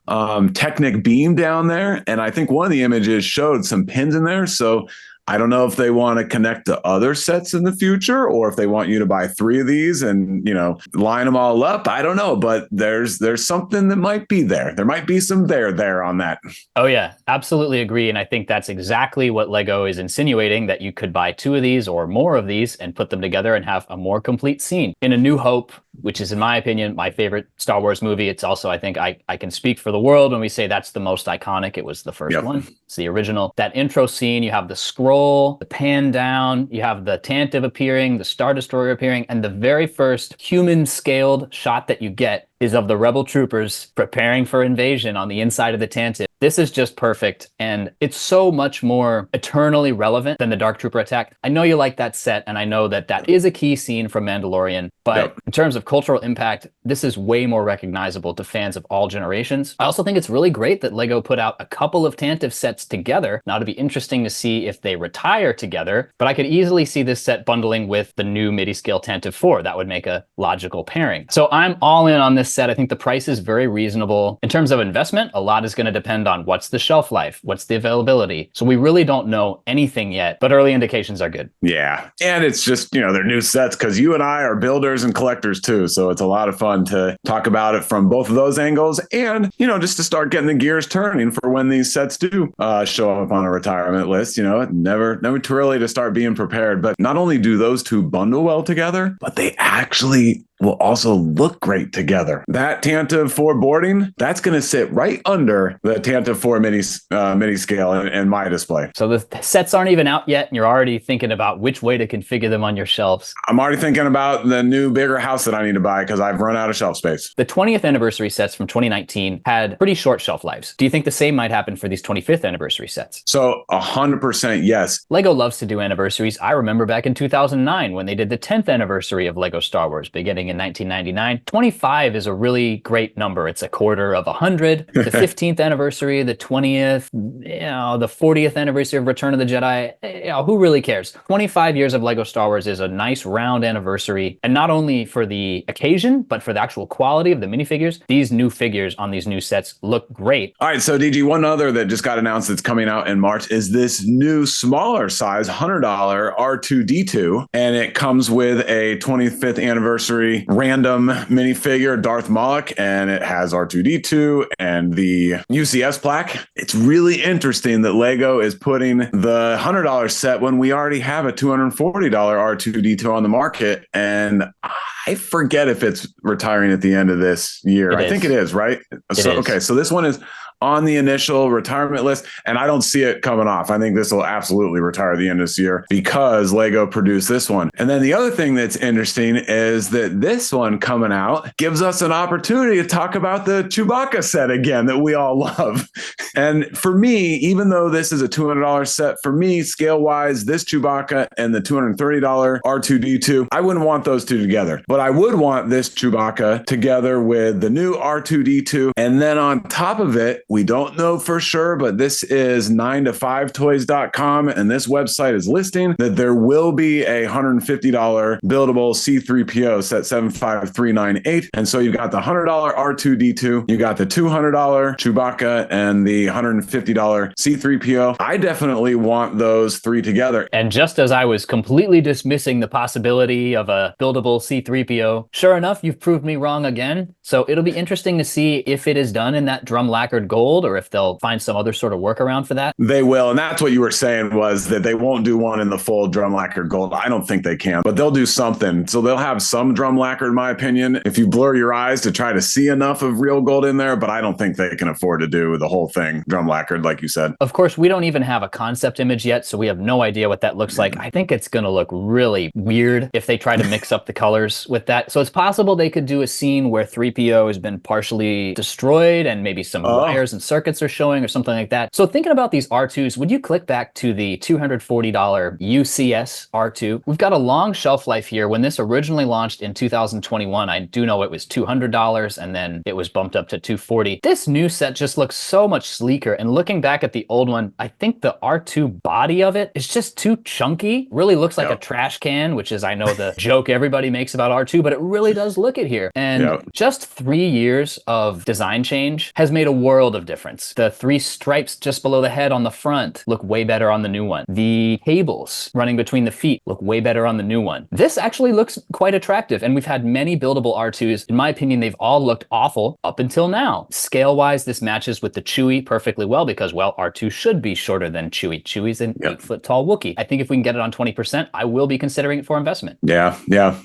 Technic beam down there. And I think one of the images showed some pins in there. So I don't know if they want to connect to other sets in the future or if they want you to buy 3 of these and, line them all up. I don't know, but there's something that might be there. There might be some there on that. Oh, yeah, absolutely agree. And I think that's exactly what Lego is insinuating, that you could buy 2 of these or more of these and put them together and have a more complete scene. In A New Hope, which is, in my opinion, my favorite Star Wars movie. It's also, I think I can speak for the world when we say that's the most iconic. It was the first one. It's the original. That intro scene, you have the scroll, the pan down, you have the Tantive appearing, the Star Destroyer appearing, and the very first human-scaled shot that you get is of the Rebel troopers preparing for invasion on the inside of the Tantive. This is just perfect, and it's so much more eternally relevant than the Dark Trooper attack. I know you like that set, and I know that that is a key scene from Mandalorian, but in terms of cultural impact, this is way more recognizable to fans of all generations. I also think it's really great that Lego put out a couple of Tantive sets together. Now, it'd be interesting to see if they retire together, but I could easily see this set bundling with the new Midi-scale Tantive 4. That would make a logical pairing. So I'm all in on this set. I think the price is very reasonable. In terms of investment, a lot is going to depend depend on what's the shelf life, what's the availability. So we really don't know anything yet, but early indications are good. Yeah. And it's just, they're new sets because you and I are builders and collectors too. So it's a lot of fun to talk about it from both of those angles and, just to start getting the gears turning for when these sets do show up on a retirement list. Never too early to start being prepared. But not only do those two bundle well together, but they actually will also look great together. That Tantive 4 boarding, that's going to sit right under the Tantive 4 Midi-scale in my display. So the sets aren't even out yet, and you're already thinking about which way to configure them on your shelves. I'm already thinking about the new, bigger house that I need to buy because I've run out of shelf space. The 20th anniversary sets from 2019 had pretty short shelf lives. Do you think the same might happen for these 25th anniversary sets? So 100% yes. LEGO loves to do anniversaries. I remember back in 2009 when they did the 10th anniversary of LEGO Star Wars beginning in 1999. 25 is a really great number. It's a quarter of 100. The 15th anniversary, the 20th, the 40th anniversary of Return of the Jedi, who really cares? 25 years of LEGO Star Wars is a nice round anniversary. And not only for the occasion, but for the actual quality of the minifigures, these new figures on these new sets look great. All right, so DG, one other that just got announced that's coming out in March is this new smaller size $100 R2-D2. And it comes with a 25th anniversary random minifigure, Darth Moloch, and it has R2-D2 and the UCS plaque. It's really interesting that LEGO is putting the $100 set when we already have a $240 R2-D2 on the market. And I forget if it's retiring at the end of this year. I think it is, right? Okay, so this one is on the initial retirement list, and I don't see it coming off. I think this will absolutely retire at the end of this year because LEGO produced this one. And then the other thing that's interesting is that this one coming out gives us an opportunity to talk about the Chewbacca set again that we all love. And for me, even though this is a $200 set, for me, scale-wise, this Chewbacca and the $230 R2-D2, I wouldn't want those two together. But I would want this Chewbacca together with the new R2-D2. And then on top of it, we don't know for sure, but this is 9to5toys.com, and this website is listing that there will be a $150 buildable C-3PO set 75398. And so you've got the $100 R2-D2, you got the $200 Chewbacca, and the $150 C-3PO. I definitely want those three together. And just as I was completely dismissing the possibility of a buildable C-3PO, sure enough, you've proved me wrong again. So it'll be interesting to see if it is done in that drum lacquered gold or if they'll find some other sort of workaround for that. They will. And that's what you were saying, was that they won't do one in the full drum lacquered gold. I don't think they can, but they'll do something. So they'll have some drum lacquer, in my opinion, if you blur your eyes to try to see enough of real gold in there, but I don't think they can afford to do the whole thing drum lacquered, like you said. Of course, we don't even have a concept image yet, so we have no idea what that looks like. I think it's going to look really weird if they try to mix up the colors with that. So it's possible they could do a scene where 3PO has been partially destroyed and maybe some wires and circuits are showing or something like that. So thinking about these R2s, would you click back to the $240 UCS R2? We've got a long shelf life here. When this originally launched in 2021, I do know it was $200 and then it was bumped up to $240. This new set just looks so much sleeker. And looking back at the old one, I think the R2 body of it is just too chunky. Really looks like a trash can, which is, I know, the joke everybody makes about R2, but it really does look it here. And just 3 years of design change has made a world of difference. The 3 stripes just below the head on the front look way better on the new one. The cables running between the feet look way better on the new one. This actually looks quite attractive, and we've had many buildable R2s. In my opinion, they've all looked awful up until now. Scale-wise, this matches with the Chewie perfectly well because, well, R2 should be shorter than Chewie. Chewie's an 8-foot-tall Wookiee. I think if we can get it on 20%, I will be considering it for investment. Yeah,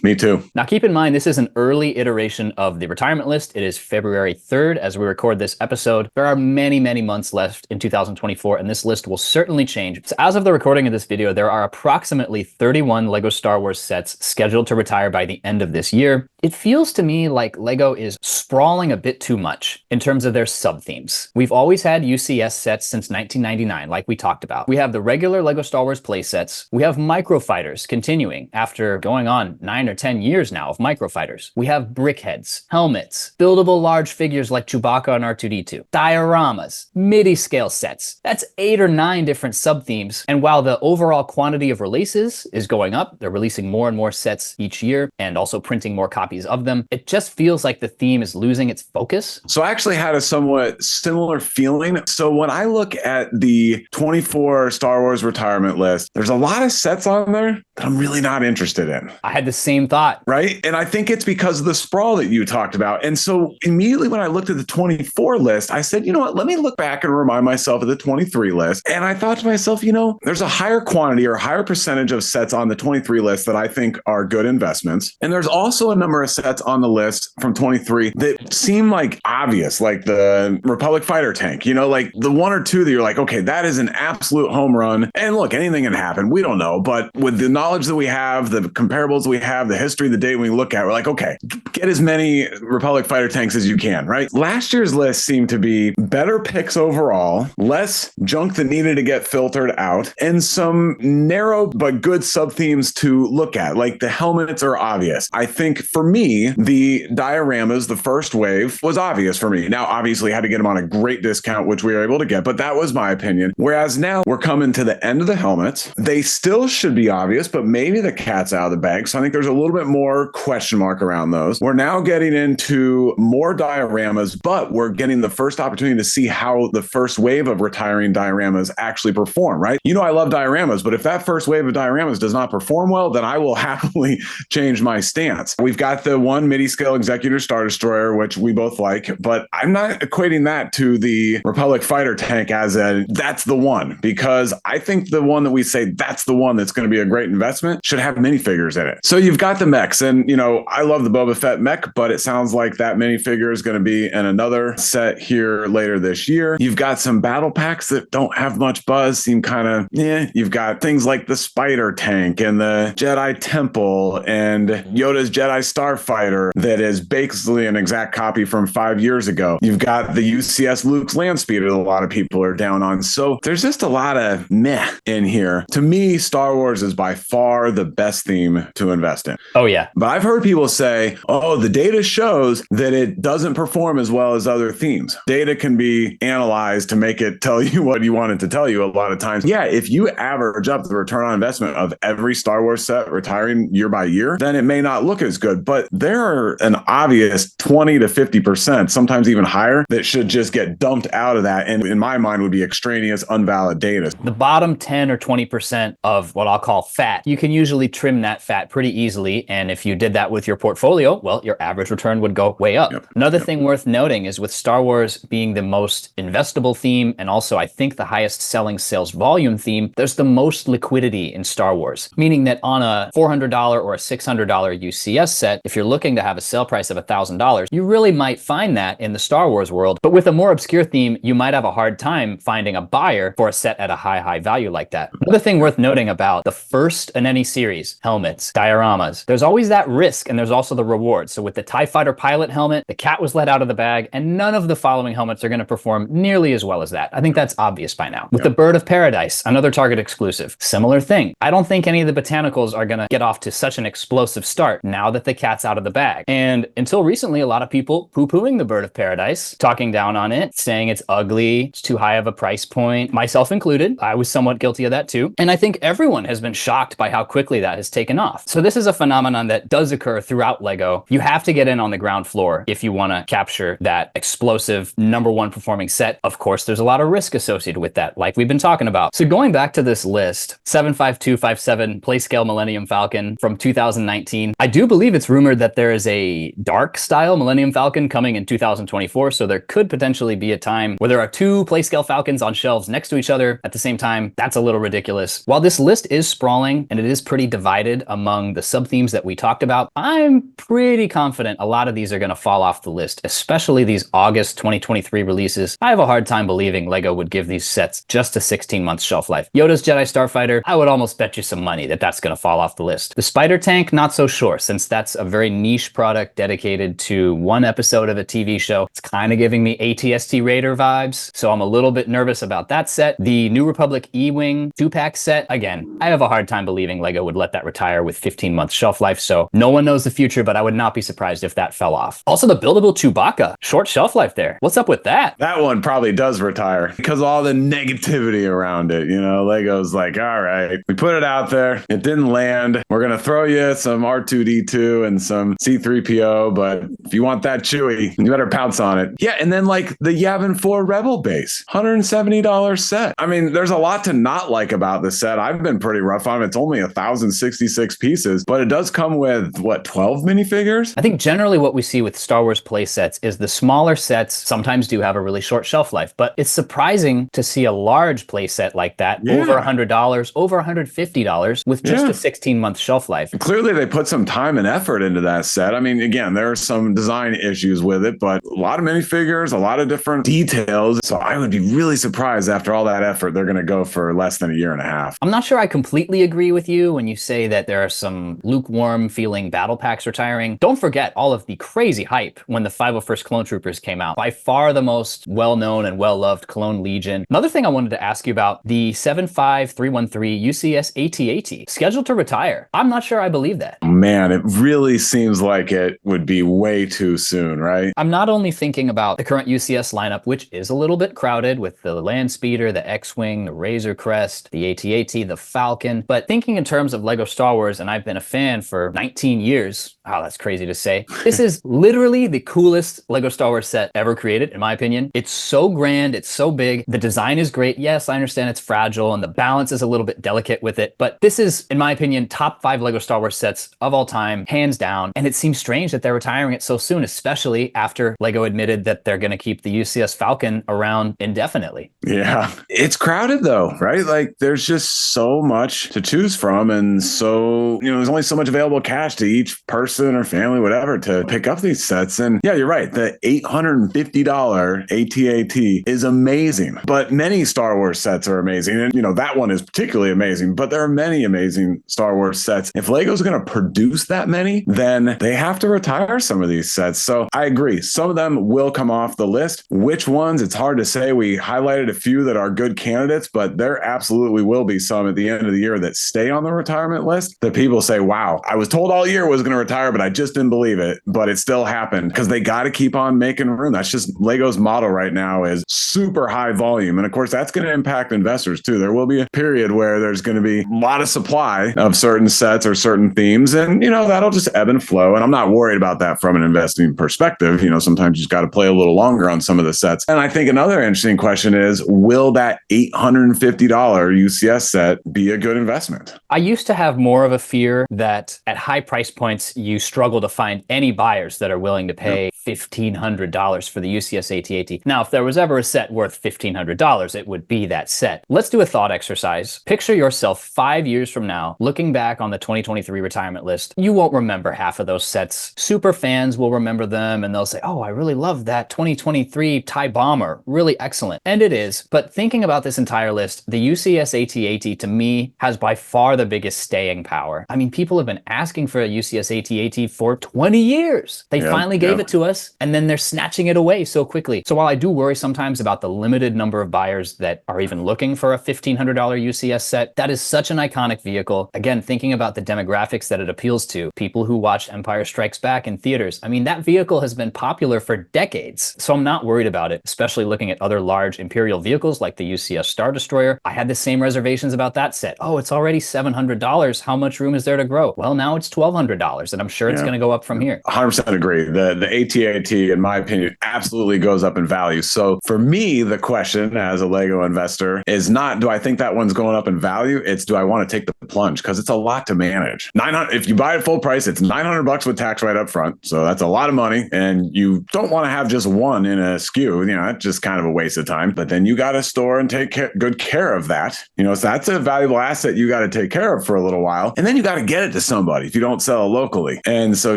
me too. Now, keep in mind, this is an early iteration of the retirement list. It is February 3rd as we record this episode. There are many months left in 2024, and this list will certainly change. So as of the recording of this video, there are approximately 31 LEGO Star Wars sets scheduled to retire by the end of this year. It feels to me like LEGO is sprawling a bit too much in terms of their sub-themes. We've always had UCS sets since 1999, like we talked about. We have the regular LEGO Star Wars play sets. We have microfighters continuing after going on 9 or 10 years now of microfighters. We have brickheads, helmets, buildable large figures like Chewbacca and R2-D2, dioramas, Midi-scale sets. That's 8 or 9 different sub-themes. And while the overall quantity of releases is going up, they're releasing more and more sets each year and also printing more copies of them, it just feels like the theme is losing its focus. So I actually had a somewhat similar feeling. So when I look at the 24 Star Wars retirement list, there's a lot of sets on there that I'm really not interested in. I had the same thought. Right? And I think it's because of the sprawl that you talked about. And so immediately when I looked at the 24 list, I said, you know what, let me look back and remind myself of the 23 list. And I thought to myself, you know, there's a higher quantity or higher percentage of sets on the 23 list that I think are good investments. And there's also a number of sets on the list from 23 that seem like obvious, like the Republic fighter tank, you know, like the one or two that you're like, okay, that is an absolute home run. And look, anything can happen. We don't know. But with the knowledge that we have, the comparables we have, the history, the data we look at, we're like, okay, get as many Republic fighter tanks as you can, right? Last year's list seemed to be better picks overall, less junk that needed to get filtered out, and some narrow but good sub-themes to look at. Like the helmets are obvious. I think for me, the dioramas, the first wave, was obvious for me. Now, obviously, I had to get them on a great discount, which we were able to get, but that was my opinion. Whereas now we're coming to the end of the helmets. They still should be obvious, but maybe the cat's out of the bag. So I think there's a little bit more question mark around those. We're now getting into more dioramas, but we're getting the first opportunity to see how the first wave of retiring dioramas actually perform, right? You know, I love dioramas, but if that first wave of dioramas does not perform well, then I will happily change my stance. We've got the one Midi-scale Executor Star Destroyer, which we both like, but I'm not equating that to the Republic fighter tank as that's the one, because I think the one that we say that's the one that's going to be a great investment should have minifigures in it. So you've got the mechs, and you know, I love the Boba Fett mech, but it sounds like that minifigure is going to be in another set here later this year. You've got some battle packs that don't have much buzz, seem kind of, You've got things like the Spider Tank and the Jedi Temple and Yoda's Jedi Starfighter that is basically an exact copy from 5 years ago. You've got the UCS Luke's Landspeeder that a lot of people are down on. So there's just a lot of meh in here. To me, Star Wars is by far the best theme to invest in. Oh, yeah. But I've heard people say, oh, the data shows that it doesn't perform as well as other themes. Data can be analyzed to make it tell you what you want it to tell you a lot of times. Yeah, if you average up the return on investment of every Star Wars set retiring year by year, then it may not look as good. But there are an obvious 20 to 50%, sometimes even higher, that should just get dumped out of that. And in my mind would be extraneous, unvalid data. The bottom 10 or 20% of what I'll call fat, you can usually trim that fat pretty easily. And if you did that with your portfolio, well, your average return would go way up. Another thing worth noting is with Star Wars being the most investable theme, and also I think the highest selling sales volume theme, there's the most liquidity in Star Wars, meaning that on a $400 or a $600 UCS set, if you're looking to have a sale price of $1,000, you really might find that in the Star Wars world. But with a more obscure theme, you might have a hard time finding a buyer for a set at a high value like that. Another thing worth noting about the first in any series, helmets, dioramas, there's always that risk and there's also the reward. So with the TIE Fighter pilot helmet, the cat was let out of the bag, and none of the following helmets are going to perform nearly as well as that. I think that's obvious by now. With the Bird of Paradise, another Target exclusive, similar thing. I don't think any of the botanicals are going to get off to such an explosive start now that the cat's out of the bag. And until recently, a lot of people poo-pooing the Bird of Paradise, talking down on it, saying it's ugly, it's too high of a price point, myself included. I was somewhat guilty of that too. And I think everyone has been shocked by how quickly that has taken off. So this is a phenomenon that does occur throughout LEGO. You have to get in on the ground floor if you want to capture that explosive #1 performing set. Of course, there's a lot of risk associated with that, like we've been talking about. So going back to this list, 75257 Playscale Millennium Falcon from 2019. I do believe it's rumored that there is a dark style Millennium Falcon coming in 2024. So there could potentially be a time where there are 2 Playscale Falcons on shelves next to each other at the same time. That's a little ridiculous. While this list is sprawling and it is pretty divided among the sub-themes that we talked about, I'm pretty confident a lot of these are going to fall off the list, especially these August 2023 releases. I have a hard time believing LEGO would give these sets just a 16-month shelf life. Yoda's Jedi Starfighter, I would almost bet you some money that that's going to fall off the list. The Spider Tank, not so sure, since that's a very niche product dedicated to one episode of a TV show. It's kind of giving me AT-ST Raider vibes, so I'm a little bit nervous about that set. The New Republic E-Wing 2-pack set, again, I have a hard time believing LEGO would let that retire with 15-month shelf life, so no one knows the future, but I would not be surprised if that fell off. Also, the buildable Chewbacca, short shelf life there. What's up with with that. That one probably does retire because of all the negativity around it. Lego's like, all right, we put it out there. It didn't land. We're going to throw you some R2-D2 and some C-3PO. But if you want that Chewie, you better pounce on it. Yeah. And then like the Yavin 4 Rebel base, $170 set. I mean, there's a lot to not like about the set. I've been pretty rough on it. It's only 1,066 pieces, but it does come with 12 minifigures? I think generally what we see with Star Wars play sets is the smaller sets sometimes do have a really short shelf life, but it's surprising to see a large play set like that, over $100, over $150 with just a 16-month shelf life. Clearly they put some time and effort into that set. I mean, again, there are some design issues with it, but a lot of minifigures, a lot of different details. So I would be really surprised after all that effort, they're going to go for less than a year and a half. I'm not sure I completely agree with you when you say that there are some lukewarm feeling battle packs retiring. Don't forget all of the crazy hype when the 501st Clone Troopers came out. By far the most well-known and well-loved Clone Legion. Another thing I wanted to ask you about, the 75313 UCS AT-AT, scheduled to retire. I'm not sure I believe that. Man, it really seems like it would be way too soon, right? I'm not only thinking about the current UCS lineup, which is a little bit crowded with the Land Speeder, the X-Wing, the Razor Crest, the AT-AT, the Falcon, but thinking in terms of LEGO Star Wars, and I've been a fan for 19 years. Wow, that's crazy to say. This is literally the coolest LEGO Star Wars set ever created, in my opinion. It's so grand, it's so big, the design is great. Yes, I understand it's fragile and the balance is a little bit delicate with it, but this is, in my opinion, top 5 LEGO Star Wars sets of all time, hands down. And it seems strange that they're retiring it so soon, especially after LEGO admitted that they're gonna keep the UCS Falcon around indefinitely. Yeah, it's crowded though, right? Like there's just so much to choose from, and so, there's only so much available cash to each person or family, whatever, to pick up these sets. And yeah, you're right. The $850 AT-AT is amazing, but many Star Wars sets are amazing. And, that one is particularly amazing, but there are many amazing Star Wars sets. If LEGO's going to produce that many, then they have to retire some of these sets. So I agree. Some of them will come off the list. Which ones? It's hard to say. We highlighted a few that are good candidates, but there absolutely will be some at the end of the year that stay on the retirement list that people say, wow, I was told all year it was going to retire, but I just didn't believe it. But it still happened because they got to keep on making room. That's just LEGO's model right now, is super high volume. And of course, that's going to impact investors too. There will be a period where there's going to be a lot of supply of certain sets or certain themes. And, that'll just ebb and flow. And I'm not worried about that from an investing perspective. Sometimes you just got to play a little longer on some of the sets. And I think another interesting question is, will that $850 UCS set be a good investment? I used to have more of a fear that at high price points, you struggle to find any buyers that are willing to pay $1,500 for the UCS AT-AT. Now, if there was ever a set worth $1,500, it would be that set. Let's do a thought exercise. Picture yourself 5 years from now, looking back on the 2023 retirement list. You won't remember half of those sets. Super fans will remember them and they'll say, oh, I really love that 2023 TIE Bomber. Really excellent. And it is. But thinking about this entire list, the UCS AT-AT to me has by far the biggest staying power. I mean, people have been asking for a UCS AT-AT for 20 years. They finally gave it to us, and then they're snatching it away so quickly. So while I do worry sometimes about the limited number of buyers that are even looking for a $1,500 UCS set, that is such an iconic vehicle. Again, thinking about the demographics that it appeals to, people who watched Empire Strikes Back in theaters. I mean, that vehicle has been popular for decades. So I'm not worried about it, especially looking at other large Imperial vehicles like the UCS Star Destroyer. I had the same reservations about that set. Oh, it's already $700. How much room is there to grow? Well, now it's $1,200, and I'm sure it's going to go up from here. 100% agree. The AT-AT, in my opinion, absolutely goes up in value. So for me, the question as a LEGO investor is not, do I think that one's going up in value? It's, do I want to take the plunge? Because it's a lot to manage. If you buy it full price, it's $900 with tax right up front. So that's a lot of money. And you don't want to have just one in a SKU. That's just kind of a waste of time. But then you got to store and take good care of that. So that's a valuable asset you got to take care of for a little while. And then you got to get it to somebody if you don't sell it locally. And so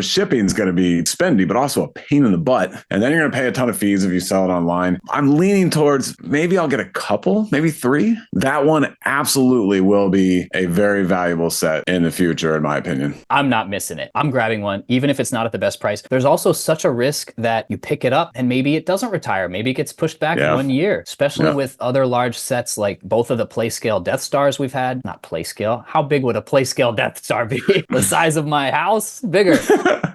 shipping is going to be spendy, but also a pain in the butt. And then you're going to pay a ton of fees if you sell it online. I'm leaning towards maybe I'll get a couple, maybe 3. That one absolutely will be a very valuable set in the future, in my opinion. I'm not missing it. I'm grabbing one, even if it's not at the best price. There's also such a risk that you pick it up and maybe it doesn't retire. Maybe it gets pushed back 1 year, especially with other large sets like both of the play scale Death Stars we've had. Not play scale. How big would a play scale Death Star be? The size of my house? bigger.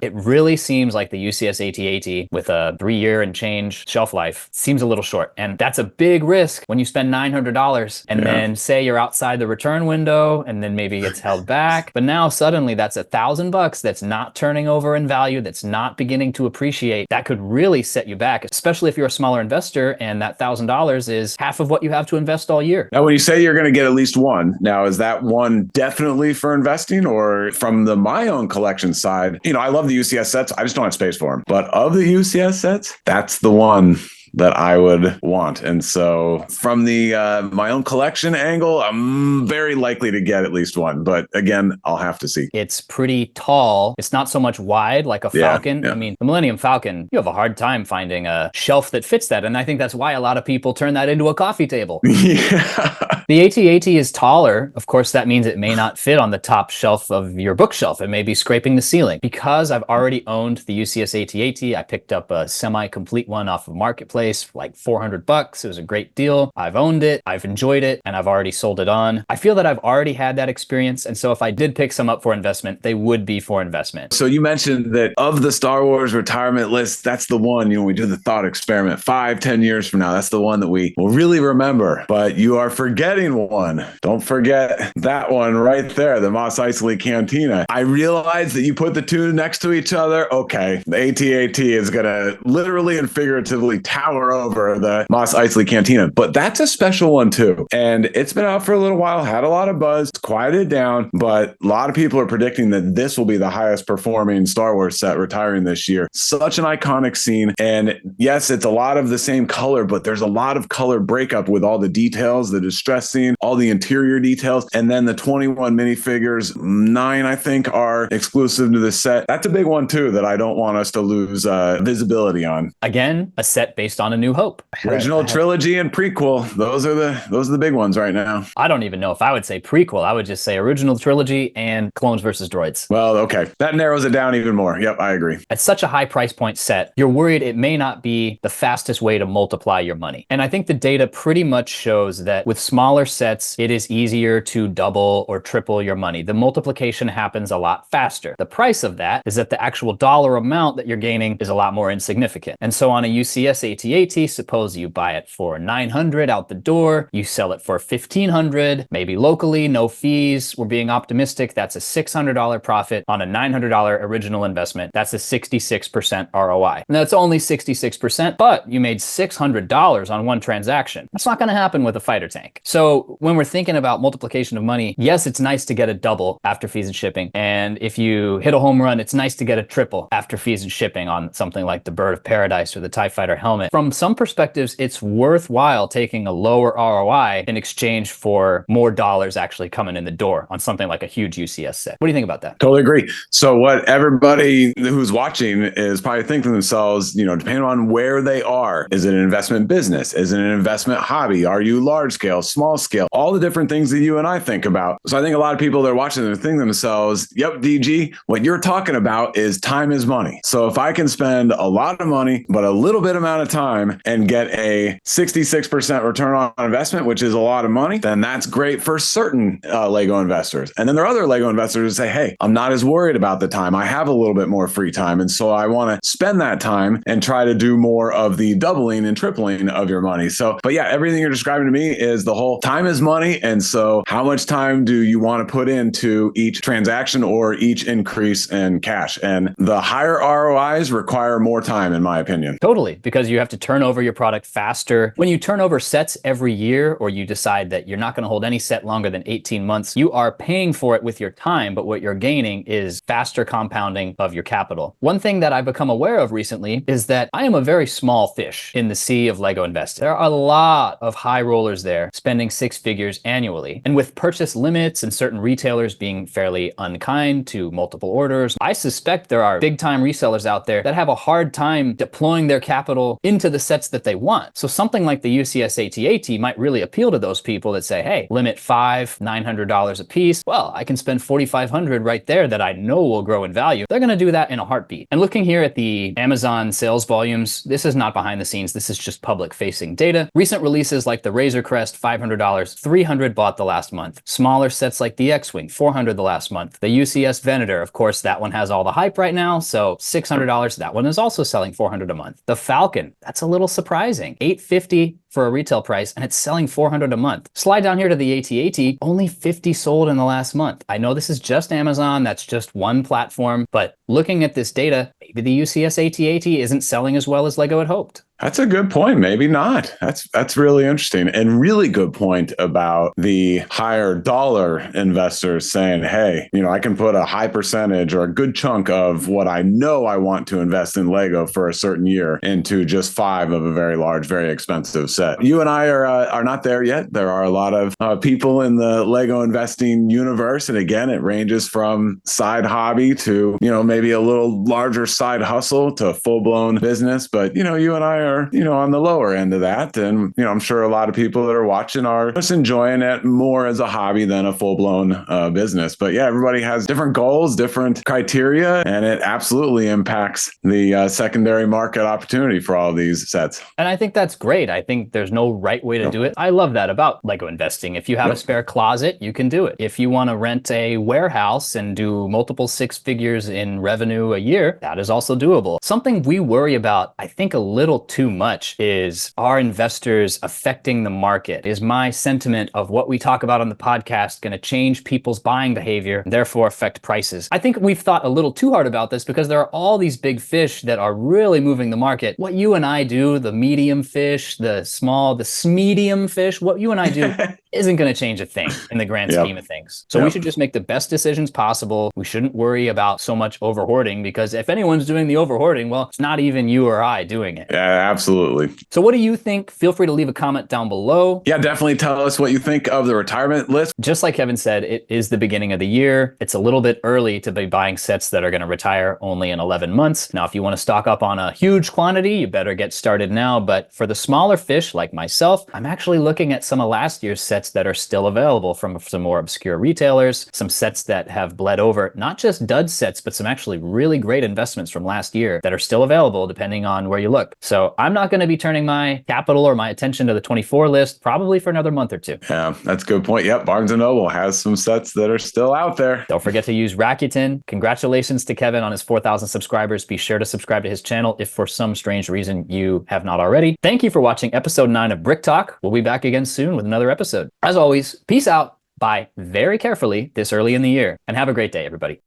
It really seems like the UCS AT-AT with a 3-year and change shelf life seems a little short. And that's a big risk when you spend $900 and then say you're outside the return window and then maybe it's held back. But now suddenly that's $1,000 that's not turning over in value, that's not beginning to appreciate. That could really set you back, especially if you're a smaller investor and that $1,000 is half of what you have to invest all year. Now, when you say you're going to get at least one, now is that one definitely for investing, or from my own collection side? I love the UCS sets. I just don't have space for them. But of the UCS sets, that's the one that I would want. And so from the my own collection angle, I'm very likely to get at least one. But again, I'll have to see. It's pretty tall. It's not so much wide like a Falcon. Yeah. I mean, the Millennium Falcon, you have a hard time finding a shelf that fits that. And I think that's why a lot of people turn that into a coffee table. Yeah. The AT-AT is taller. Of course, that means it may not fit on the top shelf of your bookshelf. It may be scraping the ceiling. Because I've already owned the UCS AT-AT, I picked up a semi-complete one off of Marketplace for like $400. It was a great deal. I've owned it, I've enjoyed it, and I've already sold it on. I feel that I've already had that experience. And so if I did pick some up for investment, they would be for investment. So you mentioned that of the Star Wars retirement list, that's the one, we do the thought experiment 5-10 years from now. That's the one that we will really remember. But you are forgetting one. Don't forget that one right there, the Mos Eisley Cantina. I realize that you put the two next to each other. Okay, the AT-AT is going to literally and figuratively tower over the Mos Eisley Cantina. But that's a special one too. And it's been out for a little while, had a lot of buzz, it's quieted down, but a lot of people are predicting that this will be the highest performing Star Wars set retiring this year. Such an iconic scene. And yes, it's a lot of the same color, but there's a lot of color breakup with all the details, the distress scene, all the interior details. And then the 21 minifigures, 9, I think, are exclusive to the set. That's a big one too that I don't want us to lose visibility on. Again, a set based on A New Hope. Original trilogy and prequel. Those are the big ones right now. I don't even know if I would say prequel. I would just say original trilogy and Clones versus Droids. Well, okay. That narrows it down even more. Yep, I agree. At such a high price point set, you're worried it may not be the fastest way to multiply your money. And I think the data pretty much shows that with smaller sets, it is easier to double or triple your money. The multiplication happens a lot faster. The price of that is that the actual dollar amount that you're gaining is a lot more insignificant. And so on a UCS AT-AT, suppose you buy it for $900 out the door, you sell it for $1,500, maybe locally, no fees. We're being optimistic. That's a $600 profit on a $900 original investment. That's a 66% ROI. And that's only 66%, but you made $600 on one transaction. That's not going to happen with a fighter tank. So when we're thinking about multiplication of money, yes, it's nice to get a double after fees and shipping. And if you hit a home run, it's nice to get a triple after fees and shipping on something like the Bird of Paradise or the TIE Fighter helmet. From some perspectives, it's worthwhile taking a lower ROI in exchange for more dollars actually coming in the door on something like a huge UCS set. What do you think about that? Totally agree. So what everybody who's watching is probably thinking to themselves, depending on where they are, is it an investment business? Is it an investment hobby? Are you large scale, small scale? All the different things that you and I think about. So I think a lot of people that are watching are thinking to themselves, yep, DG, what you're talking about is time is money. So if I can spend a lot of money, but a little bit amount of time and get a 66% return on investment, which is a lot of money, then that's great for certain Lego investors. And then there are other Lego investors who say, hey, I'm not as worried about the time. I have a little bit more free time. And so I want to spend that time and try to do more of the doubling and tripling of your money. So, but yeah, everything you're describing to me is the whole time is money. And so how much time do you want to put into each transaction or each increase in cash? And the higher ROIs require more time, in my opinion. Totally, because you have to turn over your product faster. When you turn over sets every year, or you decide that you're not going to hold any set longer than 18 months, you are paying for it with your time, but what you're gaining is faster compounding of your capital. One thing that I've become aware of recently is that I am a very small fish in the sea of Lego investing. There are a lot of high rollers there spending 6 figures annually. And with purchase limits and certain retailers being fairly unkind to multiple orders, I suspect there are big time resellers out there that have a hard time deploying their capital into into the sets that they want. So something like the UCS AT-AT might really appeal to those people that say, hey, limit $900 a piece. Well, I can spend $4,500 right there that I know will grow in value. They're going to do that in a heartbeat. And looking here at the Amazon sales volumes, this is not behind the scenes. This is just public facing data. Recent releases like the Razor Crest, $500, 300 bought the last month. Smaller sets like the X-Wing, 400 the last month. The UCS Venator, of course, that one has all the hype right now. So $600, that one is also selling 400 a month. The Falcon, that's a little surprising. $850 for a retail price, and it's selling 400 a month. Slide down here to the AT-AT, only 50 sold in the last month. I know this is just Amazon, that's just one platform, but looking at this data, maybe the UCS AT-AT isn't selling as well as LEGO had hoped. That's a good point. Maybe not. That's really interesting, and really good point about the higher dollar investors saying, hey, I can put a high percentage or a good chunk of what I know I want to invest in LEGO for a certain year into just 5 of a very large, very expensive set. You and I are not there yet. There are a lot of people in the LEGO investing universe, and again, it ranges from side hobby to maybe a little larger side hustle to full blown business. But you and I are on the lower end of that. And, I'm sure a lot of people that are watching are just enjoying it more as a hobby than a full-blown business. But yeah, everybody has different goals, different criteria, and it absolutely impacts the secondary market opportunity for all of these sets. And I think that's great. I think there's no right way to do it. I love that about LEGO investing. If you have a spare closet, you can do it. If you want to rent a warehouse and do multiple 6 figures in revenue a year, that is also doable. Something we worry about, I think, a little too much is, are investors affecting the market? Is my sentiment of what we talk about on the podcast going to change people's buying behavior and therefore affect prices? I think we've thought a little too hard about this because there are all these big fish that are really moving the market. What you and I do, the medium fish, the small, the smedium fish, what you and I do isn't going to change a thing in the grand scheme of things. So we should just make the best decisions possible. We shouldn't worry about so much over hoarding, because if anyone's doing the over hoarding, well, it's not even you or I doing it. Yeah, absolutely. So what do you think? Feel free to leave a comment down below. Yeah, definitely tell us what you think of the retirement list. Just like Kevin said, it is the beginning of the year. It's a little bit early to be buying sets that are going to retire only in 11 months. Now, if you want to stock up on a huge quantity, you better get started now. But for the smaller fish like myself, I'm actually looking at some of last year's sets that are still available from some more obscure retailers, some sets that have bled over, not just dud sets, but some actually really great investments from last year that are still available depending on where you look. So I'm not going to be turning my capital or my attention to the 24 list probably for another month or 2. Yeah, that's a good point. Yep, Barnes & Noble has some sets that are still out there. Don't forget to use Rakuten. Congratulations to Kevin on his 4,000 subscribers. Be sure to subscribe to his channel if for some strange reason you have not already. Thank you for watching episode 9 of BrickTalk. We'll be back again soon with another episode. As always, peace out, buy very carefully this early in the year, and have a great day, everybody.